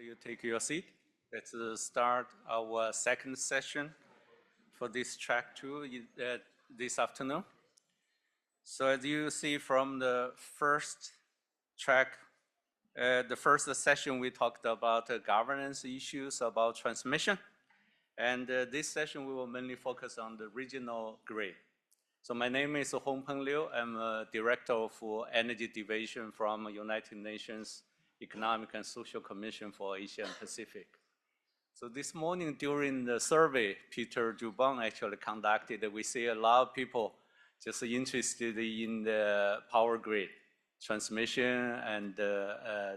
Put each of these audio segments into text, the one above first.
you take your seat. Let's start our second session for this track 2 this afternoon. So as you see from the first track, the first session we talked about governance issues, about transmission. And this session we will mainly focus on the regional grid. So my name is Hongpeng Liu. I'm a Director for Energy Division from United Nations Economic and Social Commission for Asia and Pacific. So this morning during the survey Peter Dubon actually conducted, we see a lot of people just interested in the power grid, transmission and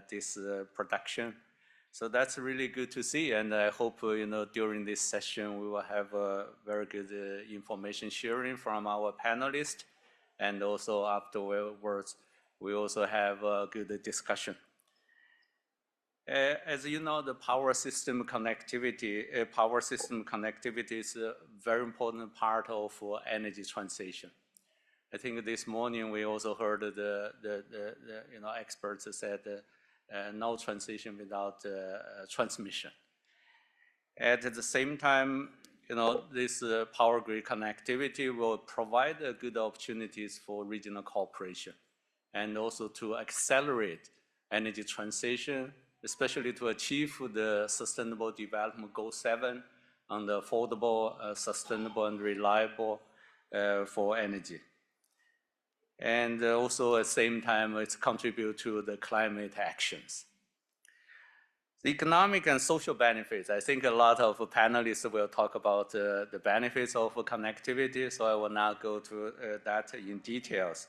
this production. So that's really good to see, and I hope during this session we will have very good information sharing from our panelists, and also afterwards we also have a good discussion. As you know, the power system connectivity is a very important part of energy transition. I think this morning we also heard the experts said no transition without transmission. At the same time, this power grid connectivity will provide good opportunities for regional cooperation and also to accelerate energy transition, especially to achieve the Sustainable Development Goal 7 on the affordable, sustainable, and reliable for energy. And also at the same time, it's contribute to the climate actions. The economic and social benefits, I think a lot of panelists will talk about the benefits of connectivity, so I will not go to that in details.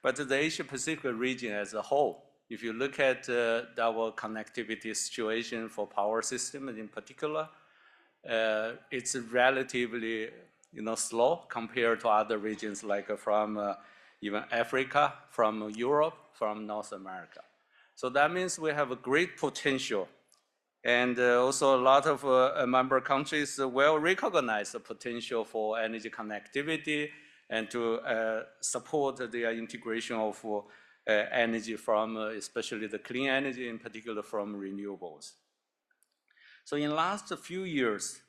But the Asia-Pacific region as a whole, if you look at our connectivity situation for power systems in particular, it's relatively slow compared to other regions like from even Africa, from Europe, from North America. So that means we have a great potential. And also a lot of member countries will recognize the potential for energy connectivity and to support the integration of energy from, especially the clean energy, in particular from renewables. So in the last few years,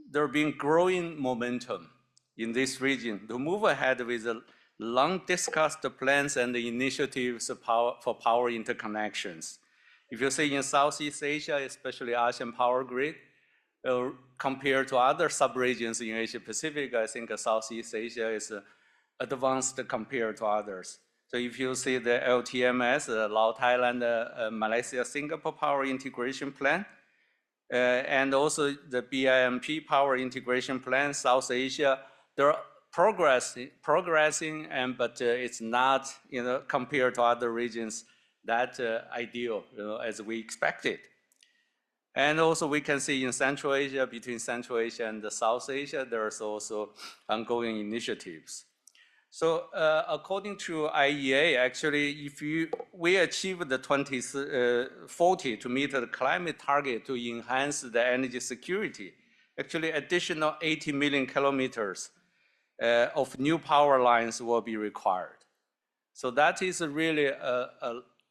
there have been growing momentum in this region to move ahead with the long discussed plans and the initiatives for power interconnections. If you say in Southeast Asia, especially ASEAN Power Grid, compared to other subregions in Asia Pacific, I think Southeast Asia is advanced compared to others. So if you see the LTMS, Laos, Thailand, Malaysia, Singapore Power Integration Plan, and also the BIMP Power Integration Plan, South Asia, there are progressing, but it's not, compared to other regions, that ideal, as we expected. And also we can see in Central Asia, between Central Asia and South Asia, there's also ongoing initiatives. So according to IEA, actually, if we achieve the 2040 to meet the climate target to enhance the energy security, actually additional 80 million kilometers of new power lines will be required. So that is really,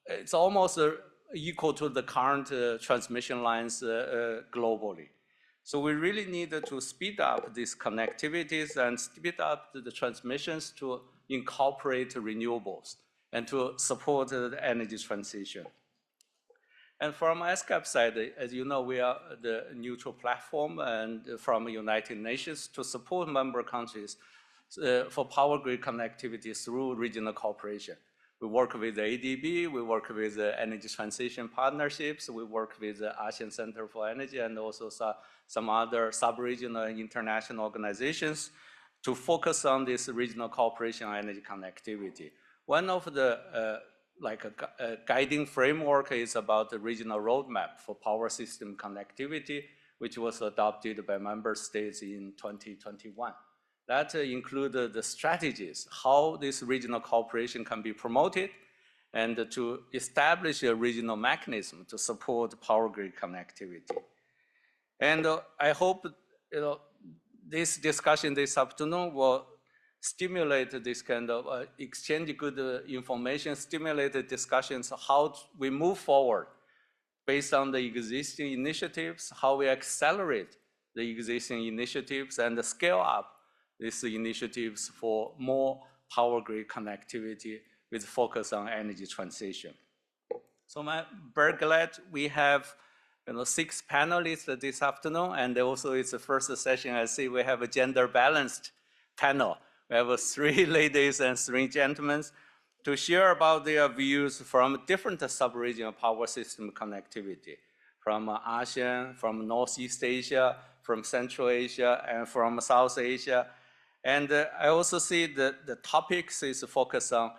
it's almost equal to the current transmission lines globally. So we really need to speed up these connectivities and speed up the transmissions to incorporate renewables and to support the energy transition. And from ESCAP side, as you know, we are the neutral platform and from the United Nations to support member countries for power grid connectivity through regional cooperation. We work with the ADB, we work with the Energy Transition Partnerships, we work with the ASEAN Center for Energy and also some other sub-regional and international organizations to focus on this regional cooperation and energy connectivity. One of the guiding framework is about the regional roadmap for power system connectivity, which was adopted by member states in 2021. That included the strategies, how this regional cooperation can be promoted, and to establish a regional mechanism to support power grid connectivity. And I hope this discussion this afternoon will stimulate this kind of exchange good information, stimulate the discussions how we move forward based on the existing initiatives, how we accelerate the existing initiatives and scale up these initiatives for more power grid connectivity with focus on energy transition. So I'm very glad we have 6 panelists this afternoon, and also it's the first session I see we have a gender balanced panel. We have 3 ladies and 3 gentlemen to share about their views from different sub-regional power system connectivity, from ASEAN, from Northeast Asia, from Central Asia, and from South Asia. And I also see that the topics is focused on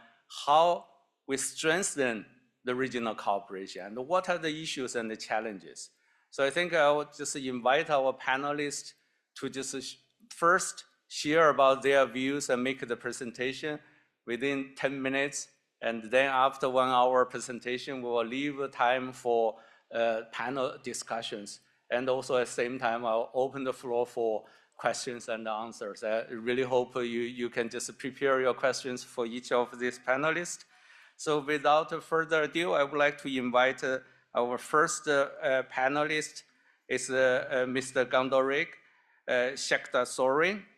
how we strengthen the regional cooperation and what are the issues and the challenges. So I think I would just invite our panelists to just first share about their views and make the presentation within 10 minutes. And then after 1 hour presentation, we will leave time for panel discussions. And also at the same time, I'll open the floor for questions and answers. I really hope you can just prepare your questions for each of these panelists. So without further ado, I would like to invite our first panelist is Mr. Gandorik Shekta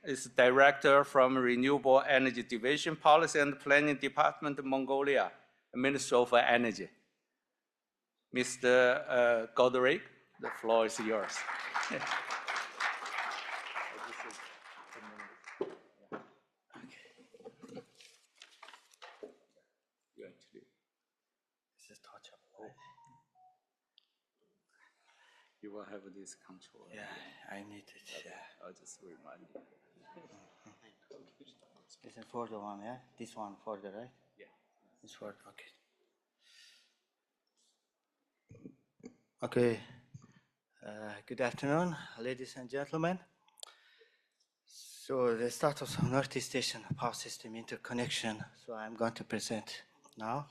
is Director from Renewable Energy Division, Policy and Planning Department, Mongolia, Ministry of Energy. Mr. Godorik, the floor is yours. You will have this control. Yeah, I need it. Okay. Yeah. I'll just remind you. This is for the one, yeah? This one for the right? Yeah. This for, okay. Okay. Good afternoon, ladies and gentlemen. So the status of Northeast Asian power system interconnection. So I'm going to present now.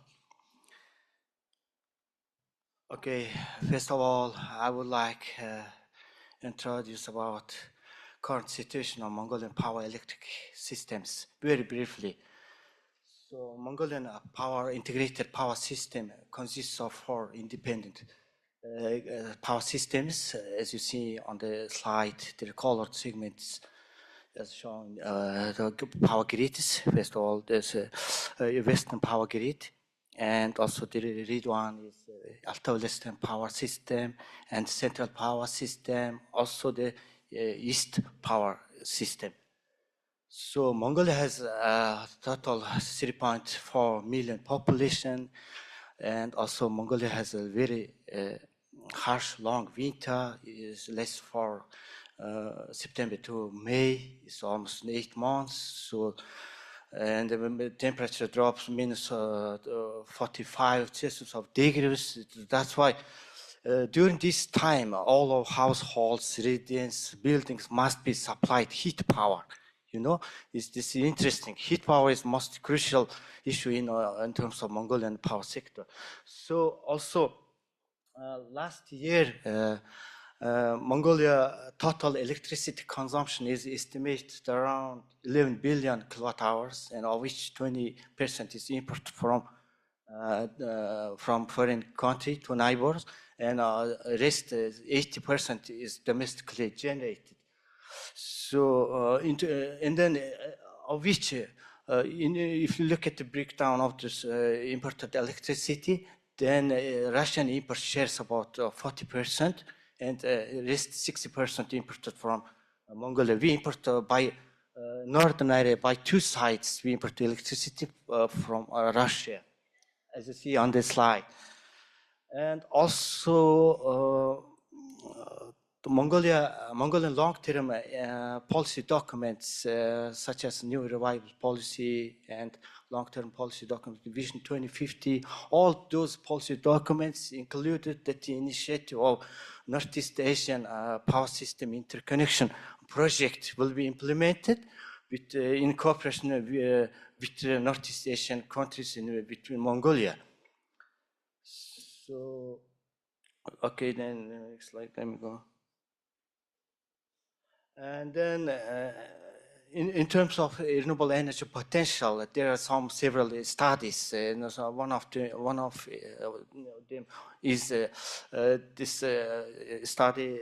Okay, first of all, I would like introduce about current situation of Mongolian power electric systems very briefly. So Mongolian power integrated power system consists of 4 independent power systems. As you see on the slide, the colored segments as shown the power grids. First of all, there's a Western power grid, and also the red one is Alto-Western power system and Central power system, also the East power system. So Mongolia has a total 3.4 million population, and also Mongolia has a very harsh, long winter. It is less for September to May. It's almost 8 months. So, and the temperature drops minus 45 Celsius of degrees. That's why during this time, all of households, residents, buildings must be supplied heat power. You know, this is interesting. Heat power is most crucial issue in terms of Mongolian power sector. So also last year, Mongolia total electricity consumption is estimated around 11 billion kilowatt hours, and of which 20% is imported from foreign country to neighbors, and rest 80% is domestically generated. So, and then of which, if you look at the breakdown of this imported electricity, then Russian import shares about 40%, and rest 60% imported from Mongolia. We import by northern area, by 2 sides, we import electricity from Russia, as you see on this slide. And also, the Mongolian long-term policy documents, such as New Revival Policy and long-term policy document, Vision 2050, all those policy documents included that the initiative of Northeast Asian power system interconnection project will be implemented with, in cooperation with Northeast Asian countries between Mongolia. So, okay, then next slide, let me go. And then in terms of renewable energy potential, there are several studies. And so one of them is this study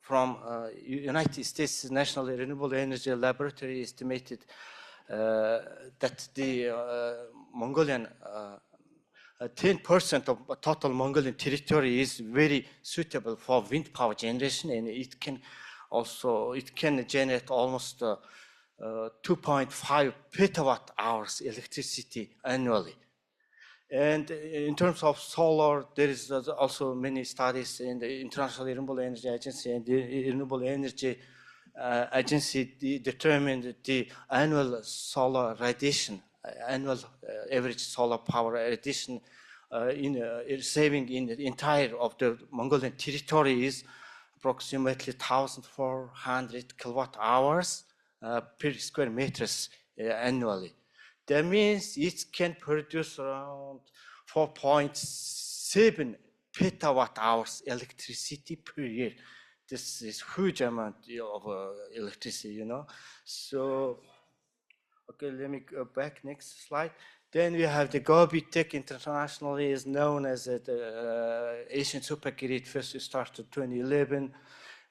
from United States National Renewable Energy Laboratory estimated that the Mongolian 10% of total Mongolian territory is very suitable for wind power generation, and it can generate almost 2.5 petawatt hours electricity annually. And in terms of solar, there is also many studies in the International Renewable Energy Agency, and the Renewable Energy Agency determined the annual solar radiation, annual average solar power radiation saving in the entire of the Mongolian territory is approximately 1,400 kilowatt hours per square meters annually. That means it can produce around 4.7 petawatt hours electricity per year. This is huge amount of electricity, you know. So, okay, let me go back next slide. Then we have the Gobi Tech internationally is known as the Asian supergrid, first started in 2011.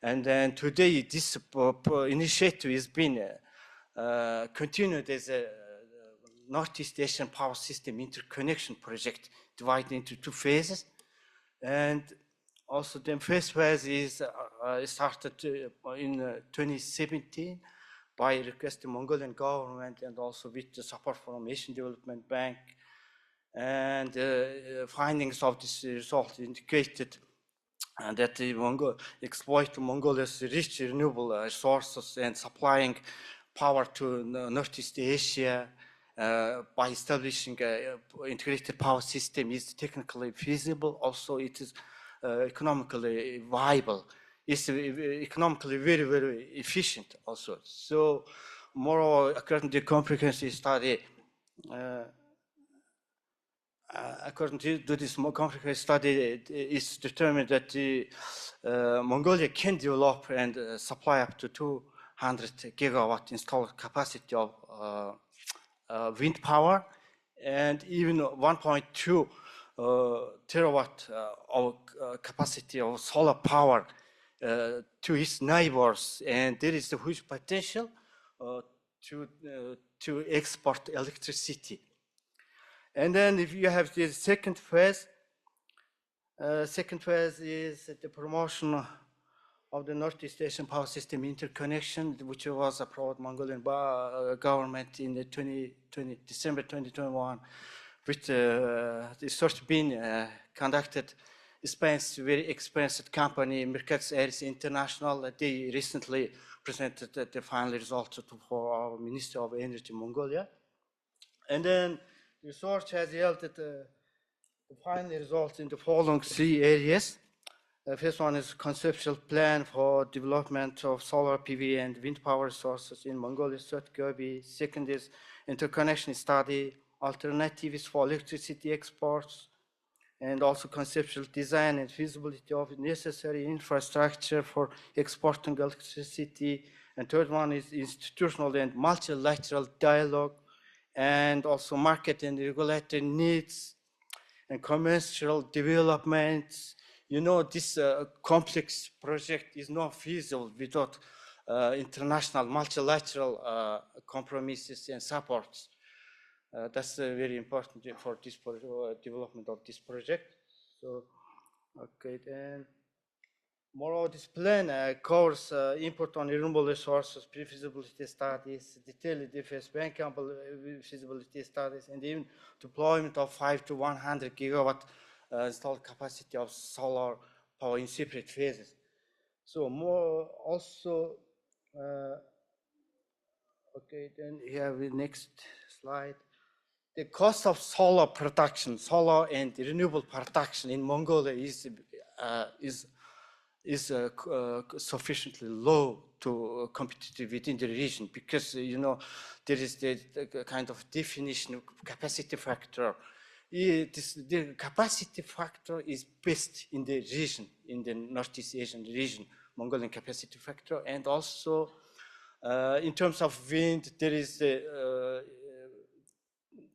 And then today this initiative has been continued as a Northeast Asian Power System Interconnection Project divided into two phases. And also the first phase is started in 2017 by requesting Mongolian government and also with the support from Asian Development Bank. And findings of this result indicated that the exploit Mongolia's rich renewable resources and supplying power to Northeast Asia by establishing an integrated power system is technically feasible. Also, it is economically viable. It's economically very, very efficient also. So, moreover, according to the comprehensive study, according to this more complicated study, it's determined that Mongolia can develop and supply up to 200 gigawatt installed capacity of wind power, and even 1.2 terawatt of capacity of solar power to its neighbors. And there is a huge potential to export electricity. And then if you have the second phase is the promotion of the Northeast Asian Power System interconnection, which was approved Mongolian government in the December 2021, with the search being conducted. Very expensive company, Mirkats Air's International, they recently presented the final results for our Ministry of Energy Mongolia. And then research has yielded the final results in the following three areas. The first one is conceptual plan for development of solar PV and wind power resources in Mongolia, South Gobi. Second is interconnection study, alternatives for electricity exports, and also conceptual design and feasibility of necessary infrastructure for exporting electricity. And third one is institutional and multilateral dialogue, and also market and regulatory needs and commercial development. You know, this complex project is not feasible without international multilateral compromises and supports. That's very important for this development of this project. So, okay, then. Moreover, this plan covers input on renewable resources, pre-feasibility studies, detailed defense bankable feasibility studies, and even deployment of 5 to 100 gigawatt installed capacity of solar power in separate phases. So more also, okay, then here the next slide. The cost of solar production, solar and renewable production in Mongolia is sufficiently low to competitive within the region, because you know there is the kind of definition of capacity factor. The capacity factor is best in the region, in the Northeast Asian region, Mongolian capacity factor, and also In terms of wind, there is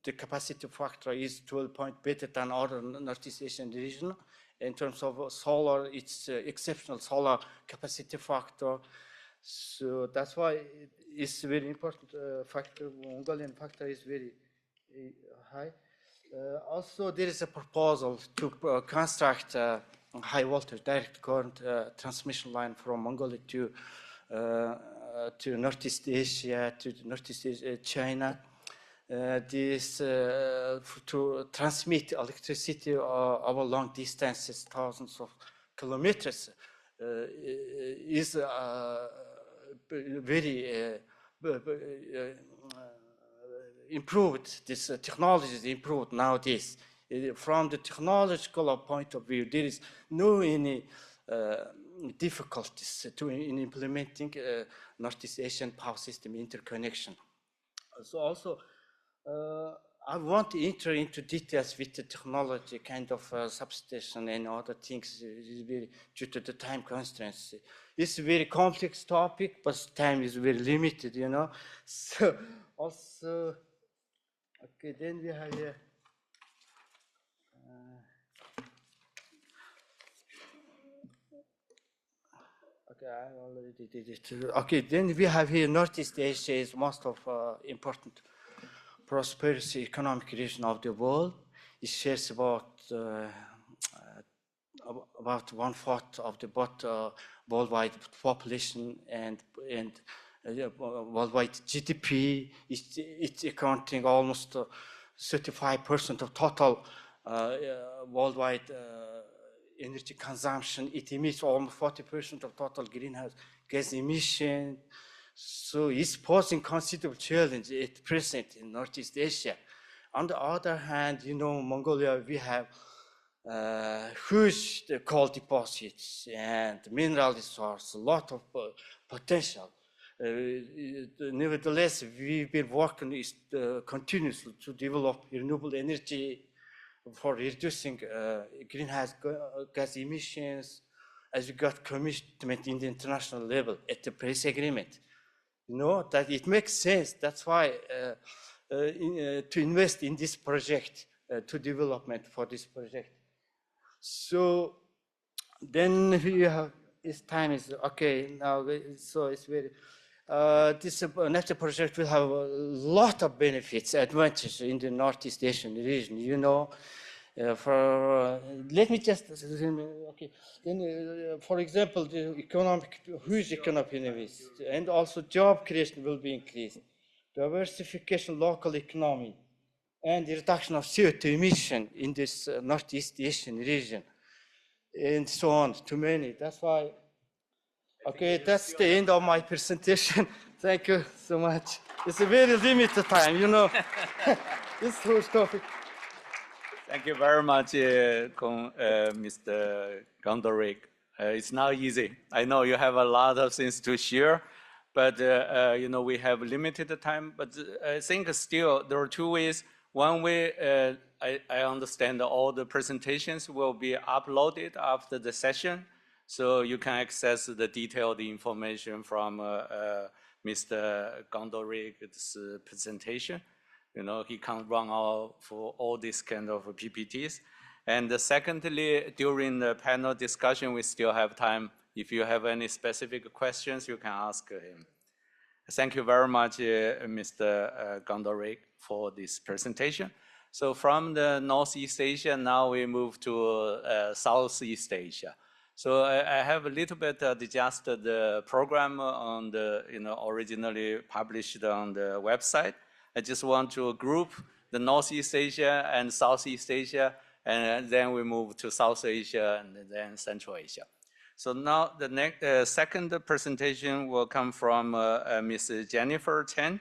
the capacity factor is 12 points better than other Northeast Asian region. In terms of solar, it's exceptional solar capacity factor. So that's why it's very important factor. Mongolian factor is very high. Also, there is a proposal to construct a high voltage direct current transmission line from Mongolia to Northeast Asia, to Northeast Asia, China. This to transmit electricity over long distances, thousands of kilometers, is very improved. This technology is improved nowadays. From the technological point of view, there is no any difficulties in implementing Northeast Asian power system interconnection. So also, I want to enter into details with the technology, kind of substation and other things due to the time constraints. It's a very complex topic, but time is very limited, you know. So also, okay, then we have here. Okay, I already did it. Okay, then we have here Northeast Asia is most of important prosperous economic region of the world. It shares about 1/4 of the worldwide population and worldwide GDP. It's accounting almost 35% of total worldwide energy consumption. It emits almost 40% of total greenhouse gas emission. So it's posing considerable challenge at present in Northeast Asia. On the other hand, you know, Mongolia, we have huge coal deposits and mineral resource, a lot of potential. Nevertheless, we've been working continuously to develop renewable energy for reducing greenhouse gas emissions, as we got commitment in the international level at the Paris Agreement. You know, that it makes sense. That's why to invest in this project, to development for this project. So then we have, this time is, okay, now, so it's very, this next project will have a lot of benefits, advantages in the Northeast Asian region, you know. Let me just, okay, then for example, the huge economic benefits, and also job creation will be increased, diversification local economy, and the reduction of CO2 emission in this Northeast Asian region, and so on, too many. That's why, okay, that's the end of my presentation. Thank you so much. It's a very limited time, you know. This whole topic. Thank you very much, Mr. Gondoric. It's not easy. I know you have a lot of things to share, but you know, we have limited time. But I think still there are two ways. One way, I understand all the presentations will be uploaded after the session, so you can access the detailed information from Mr. Gondoric's presentation. You know, he can't run out for all these kind of PPTs. And secondly, during the panel discussion, we still have time. If you have any specific questions, you can ask him. Thank you very much, Mr. Gondoric, for this presentation. So from the Northeast Asia, now we move to Southeast Asia. So I have a little bit adjusted the program on the, you know, originally published on the website. I just want to group the Northeast Asia and Southeast Asia, and then we move to South Asia and then Central Asia. So now the next, second presentation will come from Ms. Jennifer Chen,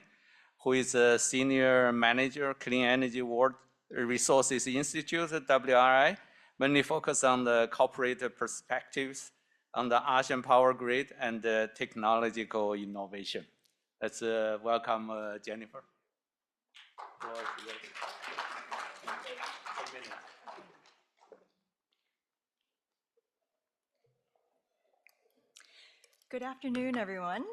who is a Senior Manager, Clean Energy World Resources Institute at WRI, mainly focused on the corporate perspectives on the Asian power grid and technological innovation. Let's welcome Jennifer. Good afternoon, everyone.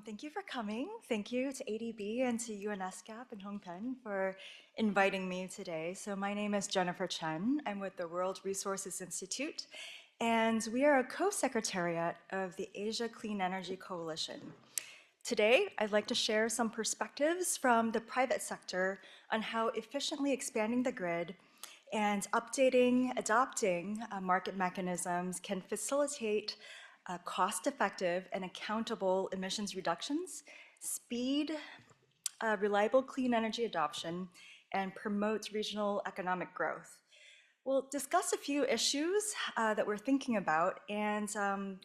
Thank you for coming. Thank you to ADB and to UNESCAP and Hong Kong for inviting me today. So my name is Jennifer Chen. I'm with the World Resources Institute, and we are a co-secretariat of the Asia Clean Energy Coalition. Today, I'd like to share some perspectives from the private sector on how efficiently expanding the grid and adopting market mechanisms can facilitate cost-effective and accountable emissions reductions, speed reliable clean energy adoption, and promote regional economic growth. We'll discuss a few issues that we're thinking about, and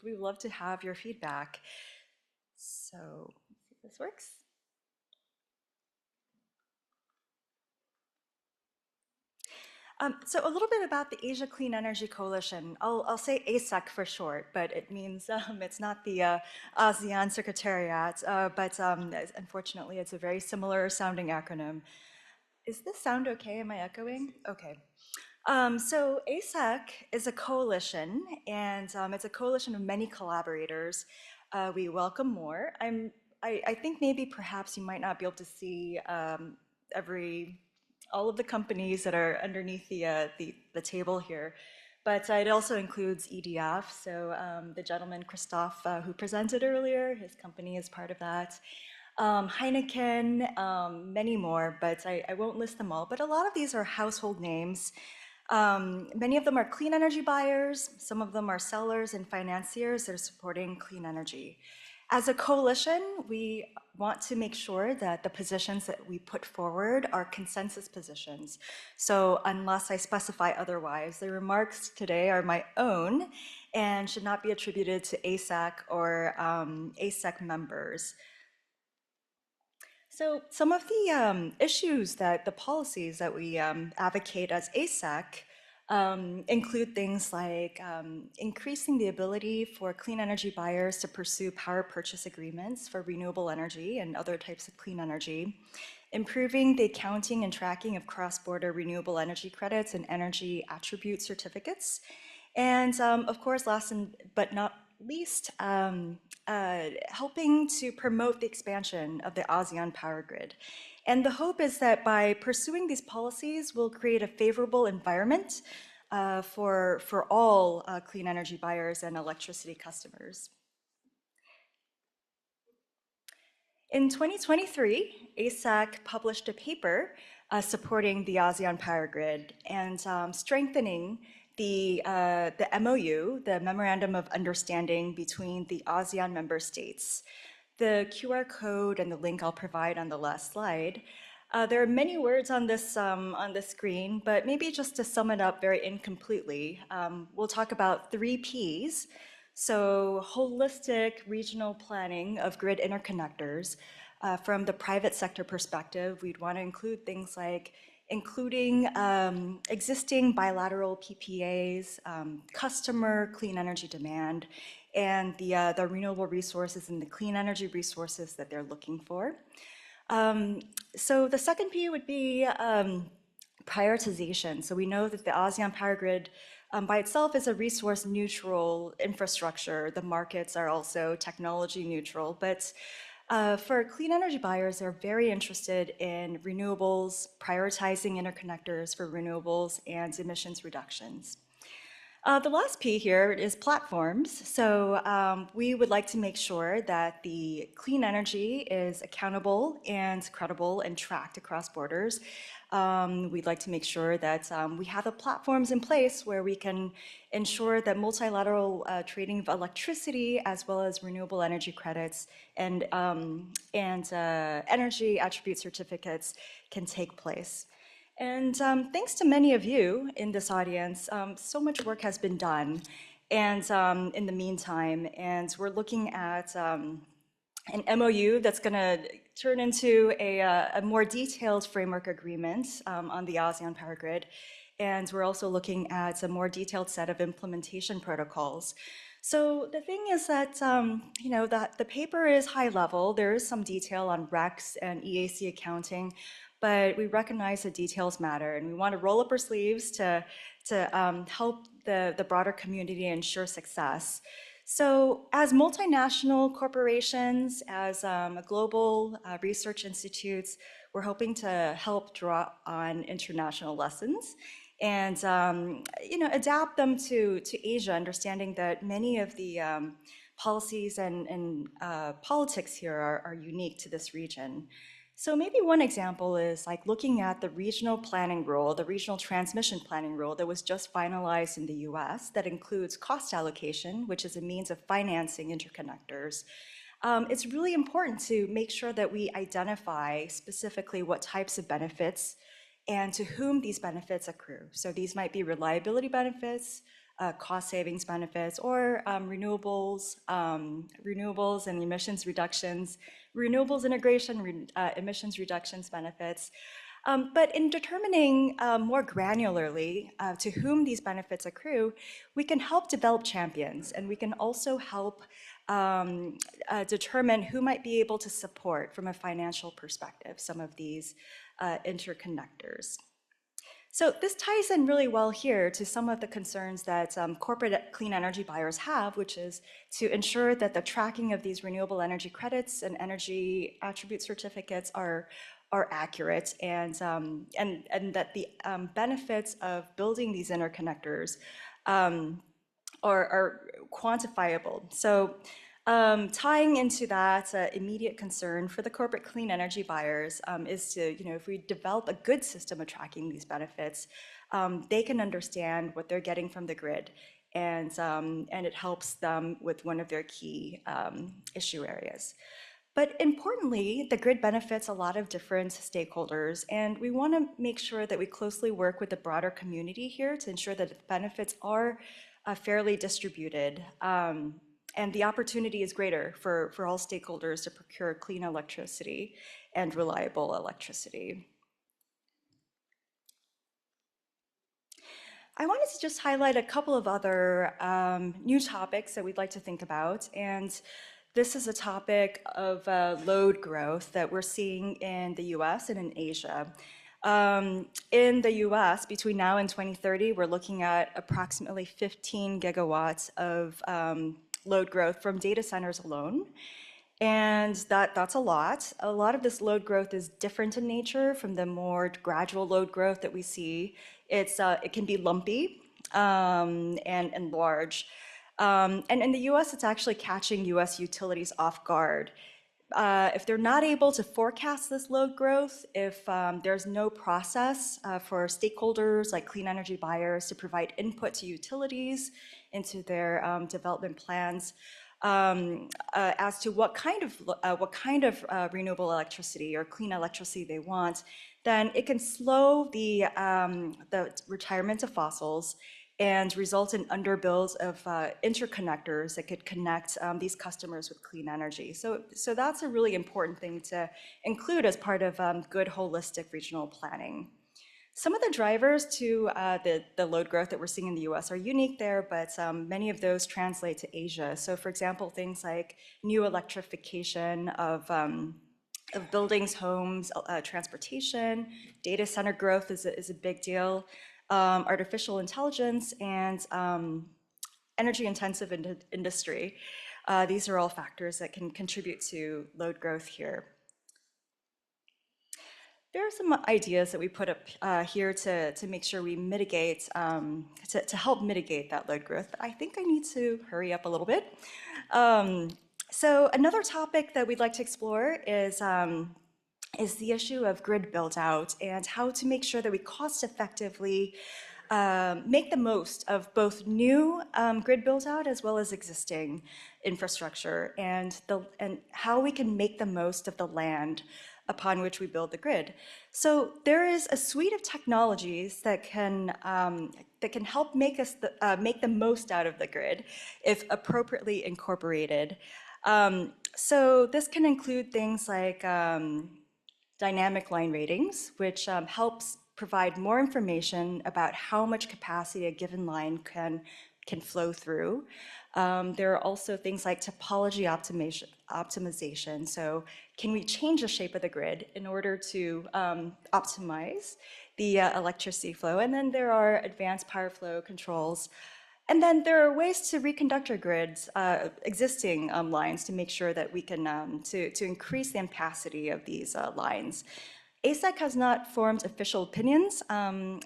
we would love to have your feedback. So, let's see if this works. So a little bit about the Asia Clean Energy Coalition. I'll say ASEC for short, but it means it's not the ASEAN Secretariat, but unfortunately it's a very similar sounding acronym. Is this sound okay? Am I echoing? Okay. So ASEC is a coalition, and it's a coalition of many collaborators. We welcome more. I think maybe perhaps you might not be able to see all of the companies that are underneath the table here, but it also includes EDF. So the gentleman Christoph who presented earlier, his company is part of that. Heineken, many more, but I won't list them all. But a lot of these are household names. Many of them are clean energy buyers. Some of them are sellers and financiers that are supporting clean energy. As a coalition, we want to make sure that the positions that we put forward are consensus positions. So unless I specify otherwise, the remarks today are my own and should not be attributed to ASEC or ASEC members. So some of the issues that the policies that we advocate as ASEC include things like increasing the ability for clean energy buyers to pursue power purchase agreements for renewable energy and other types of clean energy, improving the accounting and tracking of cross-border renewable energy credits and energy attribute certificates, and of course, last but not least, helping to promote the expansion of the ASEAN power grid. And the hope is that by pursuing these policies, we'll create a favorable environment for all clean energy buyers and electricity customers. In 2023, ASEC published a paper supporting the ASEAN power grid and strengthening the MOU, the Memorandum of Understanding between the ASEAN member states. The QR code and the link I'll provide on the last slide. There are many words on this screen, but maybe just to sum it up very incompletely, we'll talk about 3 Ps. So holistic regional planning of grid interconnectors. From the private sector perspective, we'd want to include things like including existing bilateral PPAs, customer clean energy demand, and the renewable resources and the clean energy resources that they're looking for. So the second P would be prioritization. So we know that the ASEAN power grid by itself is a resource neutral infrastructure. The markets are also technology neutral, but for clean energy buyers, they're very interested in renewables, prioritizing interconnectors for renewables and emissions reductions. The last P here is platforms. So we would like to make sure that the clean energy is accountable and credible and tracked across borders. We'd like to make sure that we have the platforms in place where we can ensure that multilateral trading of electricity as well as renewable energy credits and energy attribute certificates can take place. And thanks to many of you in this audience, so much work has been done. And in the meantime, and we're looking at an MOU that's going to turn into a more detailed framework agreement on the ASEAN power grid. And we're also looking at a more detailed set of implementation protocols. So the thing is that, you know, the paper is high level. There is some detail on RECs and EAC accounting, but we recognize that details matter, and we want to roll up our sleeves to help the broader community ensure success. So as multinational corporations, as global research institutes, we're hoping to help draw on international lessons and adapt them to Asia, understanding that many of the policies and politics here are unique to this region. So maybe one example is like looking at the regional planning rule, the regional transmission planning rule that was just finalized in the US that includes cost allocation, which is a means of financing interconnectors. It's really important to make sure that we identify specifically what types of benefits and to whom these benefits accrue. So these might be reliability benefits, cost savings benefits, or renewables and emissions reductions, renewables integration, emissions reductions benefits. But in determining more granularly to whom these benefits accrue, we can help develop champions, and we can also help determine who might be able to support from a financial perspective some of these interconnectors. So this ties in really well here to some of the concerns that corporate clean energy buyers have, which is to ensure that the tracking of these renewable energy credits and energy attribute certificates are accurate and that the benefits of building these interconnectors are quantifiable. So tying into that immediate concern for the corporate clean energy buyers is to, if we develop a good system of tracking these benefits, they can understand what they're getting from the grid, and it helps them with one of their key issue areas. But importantly, the grid benefits a lot of different stakeholders, and we want to make sure that we closely work with the broader community here to ensure that the benefits are fairly distributed. And the opportunity is greater for all stakeholders to procure clean electricity and reliable electricity. I wanted to just highlight a couple of other new topics that we'd like to think about. And this is a topic of load growth that we're seeing in the US and in Asia. In the US, between now and 2030, we're looking at approximately 15 gigawatts of load growth from data centers alone. And that's a lot. A lot of this load growth is different in nature from the more gradual load growth that we see. It can be lumpy and large. And in the US, it's actually catching US utilities off guard. If they're not able to forecast this load growth, if there's no process for stakeholders like clean energy buyers to provide input to utilities into their development plans as to what kind of renewable electricity or clean electricity they want, then it can slow the retirement of fossils and result in underbuilds of interconnectors that could connect these customers with clean energy. So that's a really important thing to include as part of good holistic regional planning. Some of the drivers to the load growth that we're seeing in the US are unique there, but many of those translate to Asia. So for example, things like new electrification of buildings, homes, transportation, data center growth is a big deal. Artificial intelligence and energy-intensive industry. These are all factors that can contribute to load growth here. There are some ideas that we put up here to make sure we mitigate, to help mitigate that load growth, but I think I need to hurry up a little bit. So another topic that we'd like to explore is the issue of grid build-out and how to make sure that we cost-effectively make the most of both new grid build-out as well as existing infrastructure, and how we can make the most of the land upon which we build the grid. So there is a suite of technologies that can help make the most out of the grid if appropriately incorporated. So this can include things like dynamic line ratings, which helps provide more information about how much capacity a given line can flow through. There are also things like topology optimization. So can we change the shape of the grid in order to optimize the electricity flow? And then there are advanced power flow controls And then there are ways to reconduct our grids, existing lines, to make sure that we can to increase the ampacity of these lines. ASEC has not formed official opinions or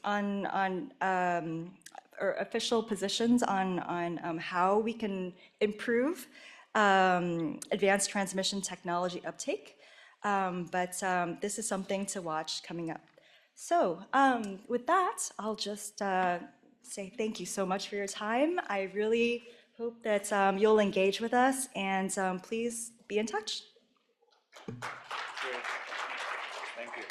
official positions on how we can improve advanced transmission technology uptake, but this is something to watch coming up. So with that, I'll just say thank you so much for your time. I really hope that you'll engage with us, and please be in touch. Thank you.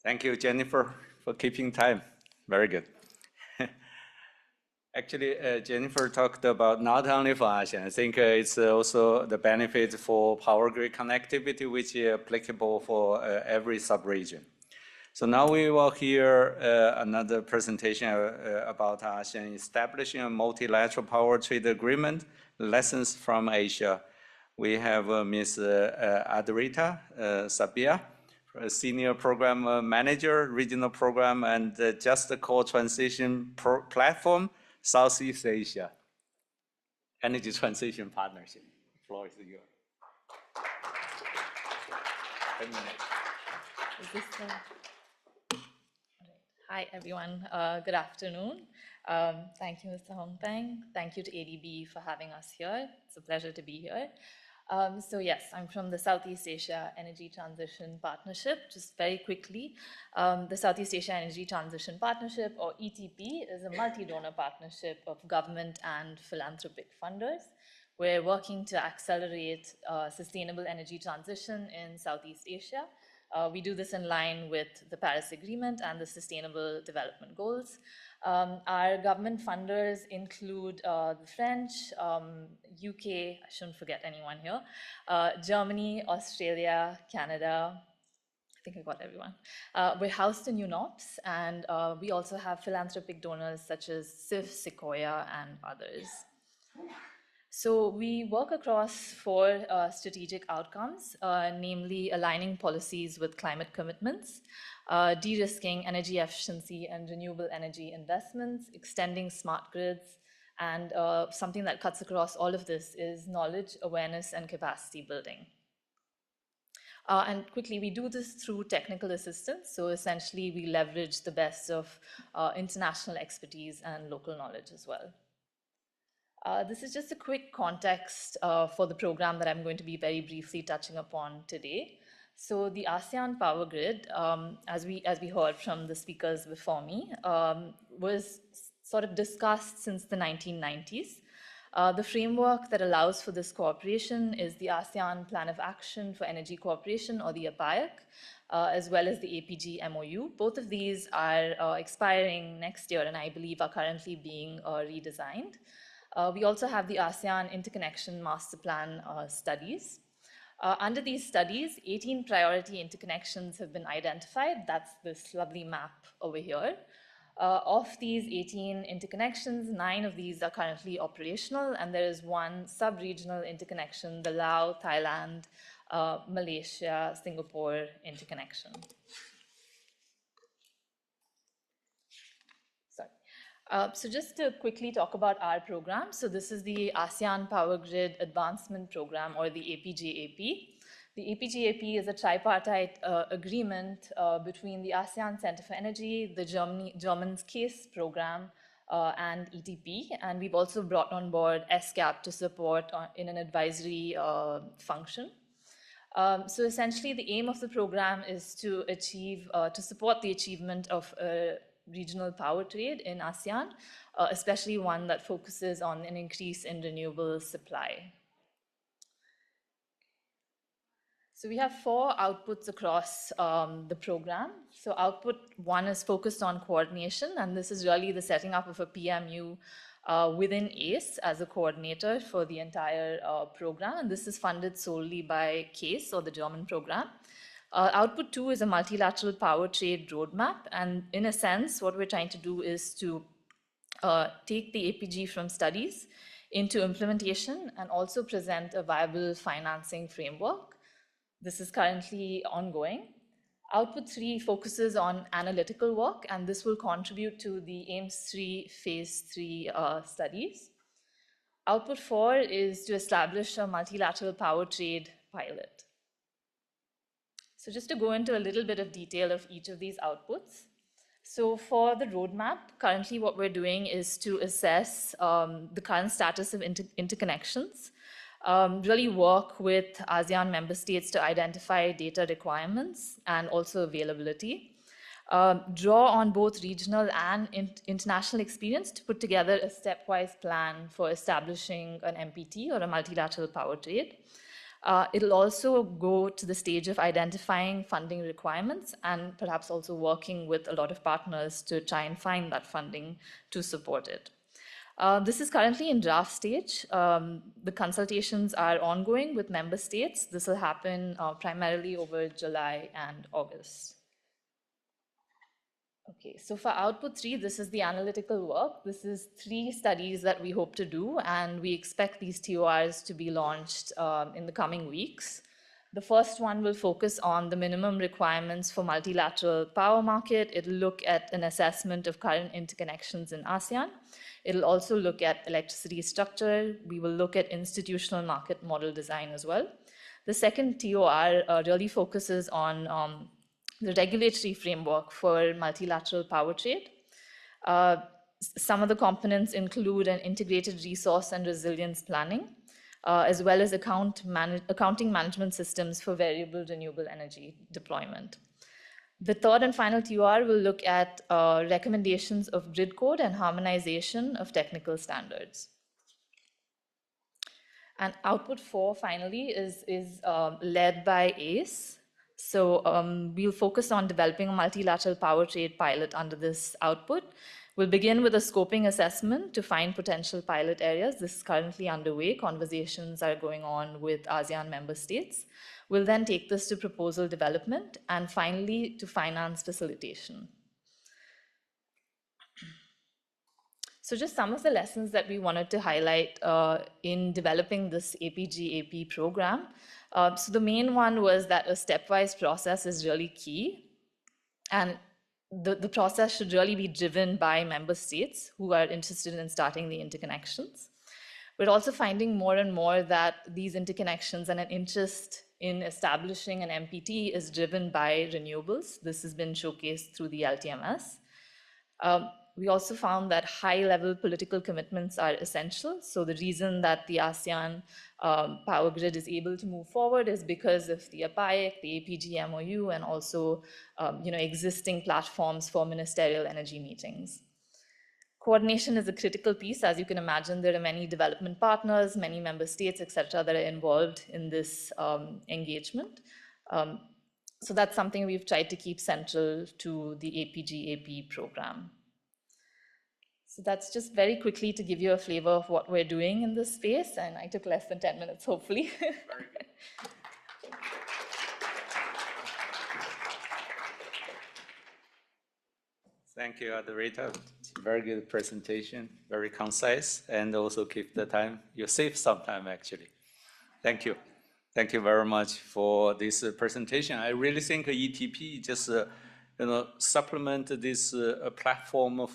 Thank you, Jennifer, for keeping time. Very good. Actually, Jennifer talked about not only for ASEAN, I think it's also the benefit for power grid connectivity, which is applicable for every sub-region. So now we will hear another presentation about ASEAN establishing a multilateral power trade agreement, lessons from Asia. We have Ms. Adrita Sabia, Senior Program Manager, Regional Program, and Just Core Transition Platform, Southeast Asia, Energy Transition Partnership. The floor is yours. 10 minutes. Is this Hi, everyone. Good afternoon. Thank you, Mr. Hong Peng. Thank you to ADB for having us here. It's a pleasure to be here. So yes, I'm from the Southeast Asia Energy Transition Partnership. Just very quickly, the Southeast Asia Energy Transition Partnership, or ETP, is a multi-donor partnership of government and philanthropic funders. We're working to accelerate sustainable energy transition in Southeast Asia. We do this in line with the Paris Agreement and the Sustainable Development Goals. Our government funders include the French, UK, I shouldn't forget anyone here, Germany, Australia, Canada. I think I got everyone. We're housed in UNOPS, and we also have philanthropic donors such as SIF, Sequoia, and others. So we work across four strategic outcomes, namely aligning policies with climate commitments, de-risking energy efficiency and renewable energy investments, extending smart grids, and something that cuts across all of this is knowledge, awareness, and capacity building. And quickly, we do this through technical assistance. So essentially, we leverage the best of international expertise and local knowledge as well. This is just a quick context for the program that I'm going to be very briefly touching upon today. So the ASEAN Power Grid, as we heard from the speakers before me, was sort of discussed since the 1990s. The framework that allows for this cooperation is the ASEAN Plan of Action for Energy Cooperation, or the APAEC, as well as the APG MOU. Both of these are expiring next year, and I believe are currently being redesigned. We also have the ASEAN Interconnection Master Plan studies. Under these studies, 18 priority interconnections have been identified. That's this lovely map over here. Of these 18 interconnections, 9 of these are currently operational, and there is one sub-regional interconnection, the Laos, Thailand, Malaysia, Singapore interconnection. So just to quickly talk about our program. So this is the ASEAN Power Grid Advancement Program, or the APGAP. The APGAP is a tripartite agreement between the ASEAN Center for Energy, the German's CASE program, and ETP. And we've also brought on board SCAP to support in an advisory function. So essentially, the aim of the program is to achieve, to support the achievement of regional power trade in ASEAN, especially one that focuses on an increase in renewable supply. So we have 4 outputs across the program. So output 1 is focused on coordination, and this is really the setting up of a PMU within ACE as a coordinator for the entire program, and this is funded solely by CASE, or the German program. Output 2 is a multilateral power trade roadmap, and in a sense, what we're trying to do is to take the APG from studies into implementation and also present a viable financing framework. This is currently ongoing. Output 3 focuses on analytical work, and this will contribute to the AIMS-3 phase 3 studies. Output 4 is to establish a multilateral power trade pilot. So just to go into a little bit of detail of each of these outputs. So for the roadmap, currently what we're doing is to assess the current status of interconnections, really work with ASEAN member states to identify data requirements and also availability, draw on both regional and international experience to put together a stepwise plan for establishing an MPT or a multilateral power trade. It'll also go to the stage of identifying funding requirements and perhaps also working with a lot of partners to try and find that funding to support it. This is currently in draft stage. The consultations are ongoing with member states. This will happen primarily over July and August. Okay, so for output 3, this is the analytical work. This is 3 studies that we hope to do, and we expect these TORs to be launched in the coming weeks. The first one will focus on the minimum requirements for multilateral power market. It'll look at an assessment of current interconnections in ASEAN. It'll also look at electricity structure. We will look at institutional market model design as well. The second TOR really focuses on the regulatory framework for multilateral power trade. Some of the components include an integrated resource and resilience planning, as well as accounting management systems for variable renewable energy deployment. The third and final TOR will look at recommendations of grid code and harmonization of technical standards. And output 4, finally, is led by ACE. So we'll focus on developing a multilateral power trade pilot under this output. We'll begin with a scoping assessment to find potential pilot areas. This is currently underway. Conversations are going on with ASEAN member states. We'll then take this to proposal development and finally to finance facilitation. So just some of the lessons that we wanted to highlight in developing this APG-AP program. So the main one was that a stepwise process is really key. And the process should really be driven by member states who are interested in starting the interconnections. We're also finding more and more that these interconnections and an interest in establishing an MPT is driven by renewables. This has been showcased through the LTMS. We also found that high-level political commitments are essential. So the reason that the ASEAN power grid is able to move forward is because of the APAIC, the APG MOU, and also existing platforms for ministerial energy meetings. Coordination is a critical piece. As you can imagine, there are many development partners, many member states, et cetera, that are involved in this engagement. So that's something we've tried to keep central to the APG-AP program. So that's just very quickly to give you a flavor of what we're doing in this space, and I took less than 10 minutes, hopefully. Very good. Thank you, Adrita. Very good presentation, very concise, and also keep the time. You save some time, actually. Thank you. Thank you very much for this presentation. I really think ETP just supplement this platform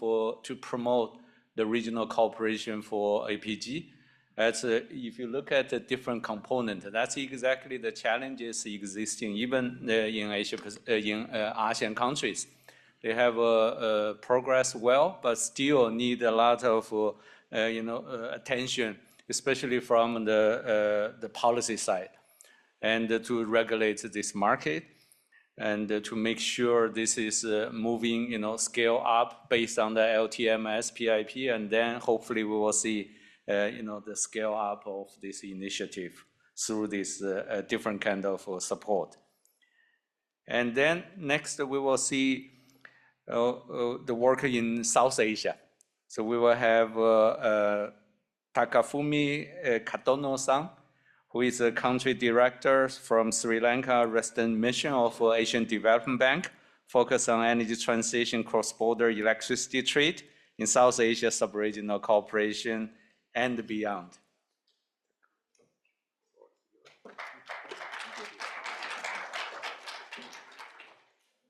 to promote the regional cooperation for APG. As if you look at the different components, that's exactly the challenges existing even in Asia, in ASEAN countries. They have progressed well, but still need a lot of attention, especially from the policy side, and to regulate this market, and to make sure this is moving, scale up based on the LTMS, PIP, and then hopefully we will see, the scale up of this initiative through this different kind of support. And then next we will see the work in South Asia. So we will have Takafumi Katono-san, who is a country director from Sri Lanka Resident Mission of Asian Development Bank, focused on energy transition, cross-border electricity trade in South Asia, sub-regional cooperation, and beyond.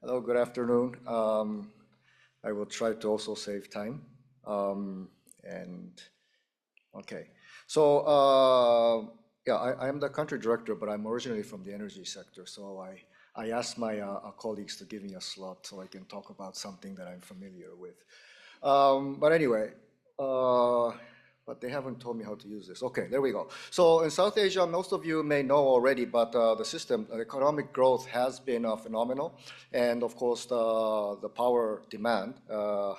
Hello, good afternoon. I will try to also save time. And okay, so yeah, I am the country director, but I'm originally from the energy sector. So I asked my colleagues to give me a slot so I can talk about something that I'm familiar with. But anyway, uh, but they haven't told me how to use this. Okay, there we go. So in South Asia, most of you may know already, but the system, economic growth has been phenomenal. And of course, the power demand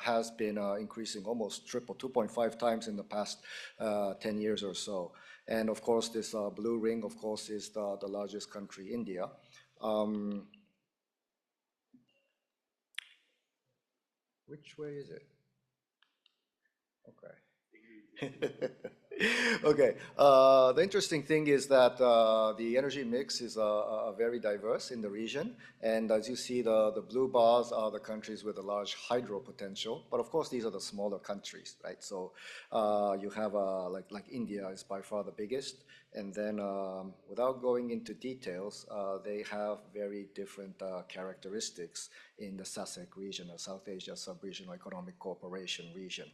has been increasing almost triple, 2.5 times in the past 10 years or so. And of course, this blue ring, of course, is the largest country, India. Which way is it? Okay. Okay. The interesting thing is that the energy mix is very diverse in the region. And as you see, the blue bars are the countries with a large hydro potential. But of course, these are the smaller countries, right? So you have like India is by far the biggest. And then without going into details, they have very different characteristics in the SASEC region, or South Asia Sub-Regional Economic Cooperation region.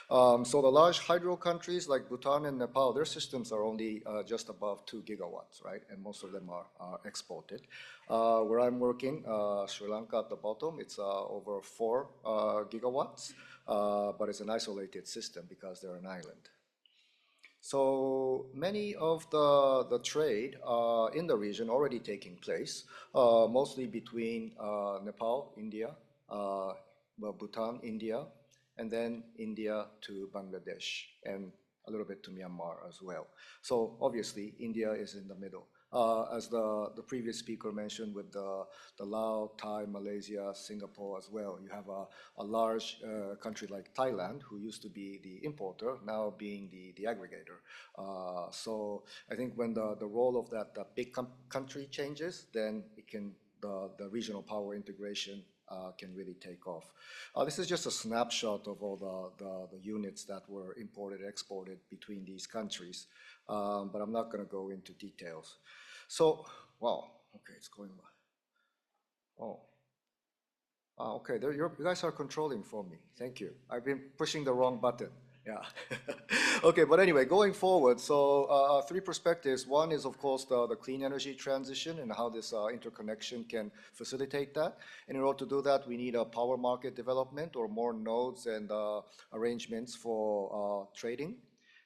So the large hydro countries like Bhutan and Nepal, their systems are only just above 2 gigawatts, right? And most of them are exported. Where I'm working, Sri Lanka at the bottom, it's over 4 gigawatts, but it's an isolated system because they're an island. So many of the trade in the region already taking place, mostly between Nepal, India, Bhutan, India, and then India to Bangladesh, and a little bit to Myanmar as well. So obviously, India is in the middle. As the previous speaker mentioned with the Laos, Thai, Malaysia, Singapore as well, you have a large country like Thailand, who used to be the importer, now being the aggregator. So I think when the role of that big country changes, then the regional power integration can really take off. This is just a snapshot of all the units that were imported, exported between these countries, but I'm not going to go into details. So, wow, okay, it's going by. Oh, okay, there, you guys are controlling for me. Thank you. I've been pushing the wrong button. Yeah. Okay, but anyway, going forward, so three perspectives. One is, of course, the clean energy transition and how this interconnection can facilitate that. And in order to do that, we need a power market development or more nodes and arrangements for trading.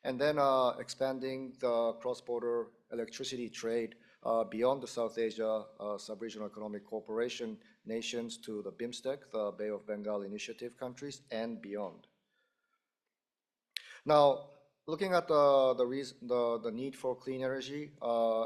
And then expanding the cross-border electricity trade beyond the South Asia Sub-Regional Economic Cooperation nations to the BIMSTEC, the Bay of Bengal Initiative countries, and beyond. Now, looking at the need for clean energy,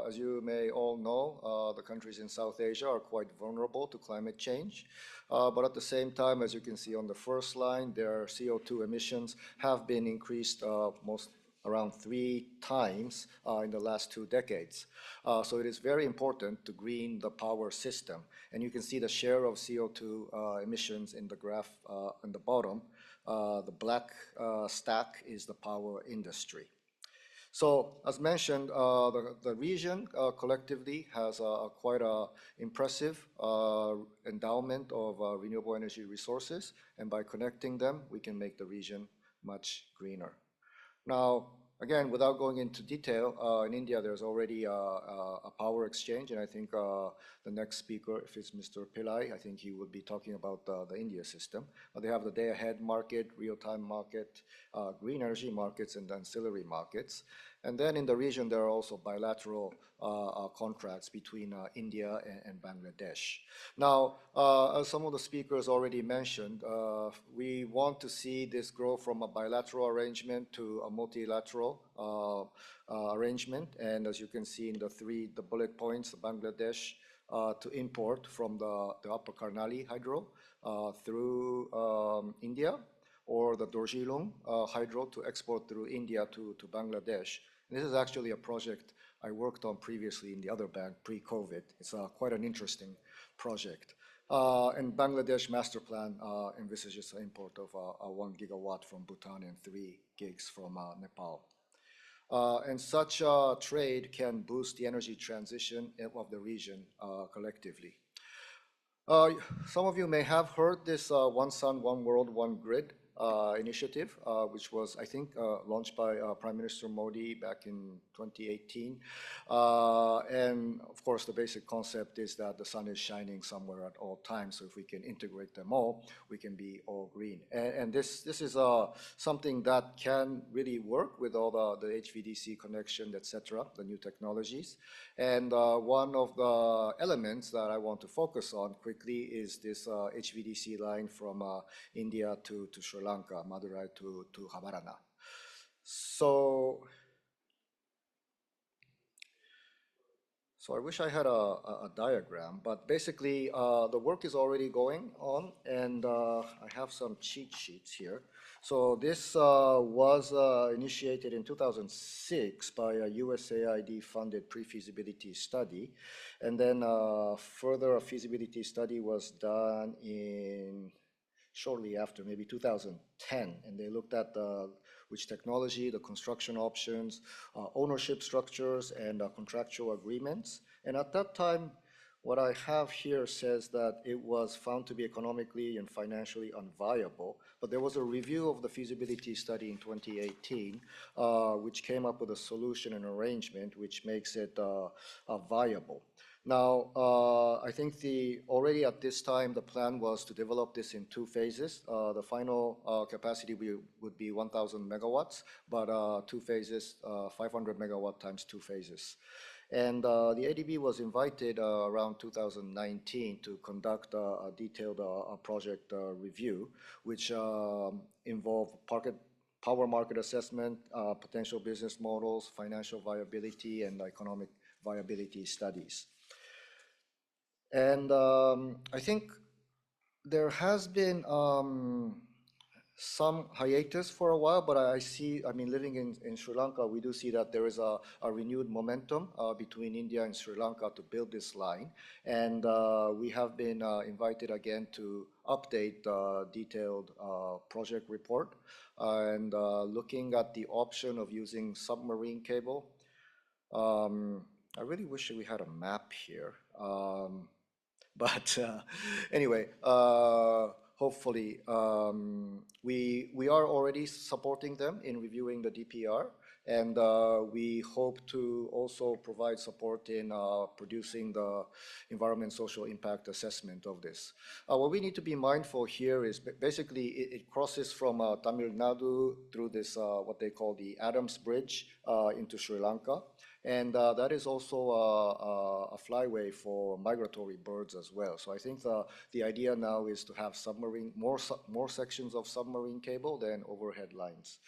as you may all know, the countries in South Asia are quite vulnerable to climate change. But at the same time, as you can see on the first line, their CO2 emissions have been increased most around 3 times in the last 2 decades. So it is very important to green the power system. And you can see the share of CO2 emissions in the graph on the bottom. The black stack is the power industry. So as mentioned, the region collectively has quite an impressive endowment of renewable energy resources, and by connecting them, we can make the region much greener. Now, again, without going into detail, in India there's already a power exchange, and I think the next speaker, if it's Mr. Pillai, I think he would be talking about the India system. They have the day-ahead market, real-time market, green energy markets, and ancillary markets. And then in the region, there are also bilateral contracts between India and Bangladesh. Now, as some of the speakers already mentioned, we want to see this grow from a bilateral arrangement to a multilateral arrangement. And as you can see in the bullet points, Bangladesh to import from the Upper Karnali hydro through India, or the Dorjilung hydro to export through India to Bangladesh. And this is actually a project I worked on previously in the other bank pre-COVID. It's quite an interesting project. And Bangladesh master plan envisages the import of 1 gigawatt from Bhutan and 3 gigs from Nepal. And such trade can boost the energy transition of the region collectively. Uh, some of you may have heard this One Sun, One World, One Grid initiative, which was, I think, launched by Prime Minister Modi back in 2018. And of course, the basic concept is that the sun is shining somewhere at all times. So if we can integrate them all, we can be all green. And this is something that can really work with all the HVDC connection, etc., the new technologies. And one of the elements that I want to focus on quickly is this HVDC line from India to Sri Lanka, Madurai to Habarana. So I wish I had a diagram, but basically the work is already going on, and I have some cheat sheets here. So this was initiated in 2006 by a USAID-funded pre-feasibility study, and then further a feasibility study was done in shortly after, maybe 2010, and they looked at which technology, the construction options, ownership structures, and contractual agreements. And at that time, what I have here says that it was found to be economically and financially unviable, but there was a review of the feasibility study in 2018, which came up with a solution and arrangement which makes it viable. Now, I think already at this time, the plan was to develop this in two phases. The final capacity would be 1,000 megawatts, but two phases, 500 megawatt times two phases. And the ADB was invited around 2019 to conduct a detailed project review, which involved power market assessment, potential business models, financial viability, and economic viability studies. And I think there has been some hiatus for a while, but I mean, living in Sri Lanka, we do see that there is a renewed momentum between India and Sri Lanka to build this line. And we have been invited again to update the detailed project report and looking at the option of using submarine cable. I really wish we had a map here. But anyway, hopefully we are already supporting them in reviewing the DPR, and we hope to also provide support in producing the environment social impact assessment of this. What we need to be mindful here is basically it crosses from Tamil Nadu through this what they call the Adams Bridge into Sri Lanka. And that is also a flyway for migratory birds as well. So I think the idea now is to have more sections of submarine cable than overhead lines.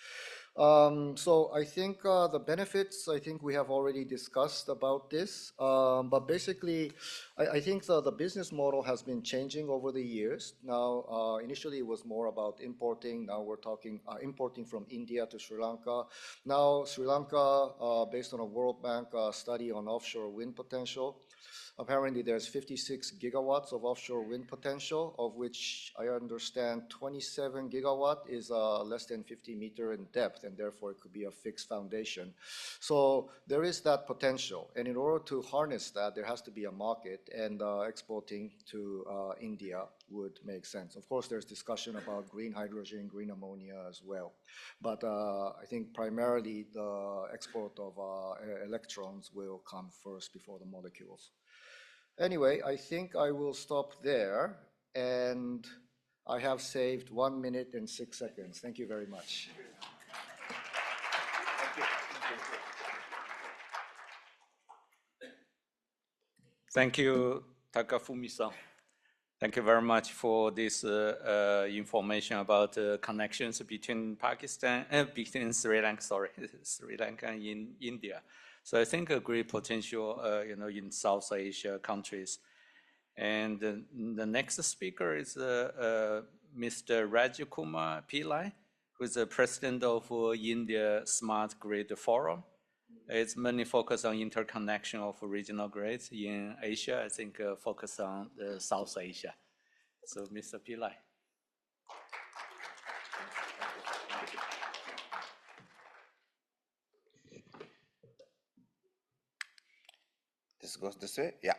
So I think the benefits, I think we have already discussed about this. But basically, I think the business model has been changing over the years. Now, initially it was more about importing. Now we're talking importing from India to Sri Lanka. Now Sri Lanka, based on a World Bank study on offshore wind potential, apparently there's 56 gigawatts of offshore wind potential, of which I understand 27 gigawatt is less than 50 meter in depth, and therefore it could be a fixed foundation. So there is that potential. And in order to harness that, there has to be a market, and exporting to India would make sense. Of course, there's discussion about green hydrogen, green ammonia as well. But I think primarily the export of electrons will come first before the molecules. Anyway, I think I will stop there, and I have saved 1 minute and 6 seconds. Thank you very much. Thank you, Takafumi-san. Thank you very much for this information about connections between between Sri Lanka and India. So I think a great potential, in South Asia countries. And the next speaker is Mr. Rajakumar Pillai, who is the president of India Smart Grid Forum. It's mainly focused on interconnection of regional grids in Asia. I think focus on South Asia. So, Mr. Pillai. This goes this way? Yeah.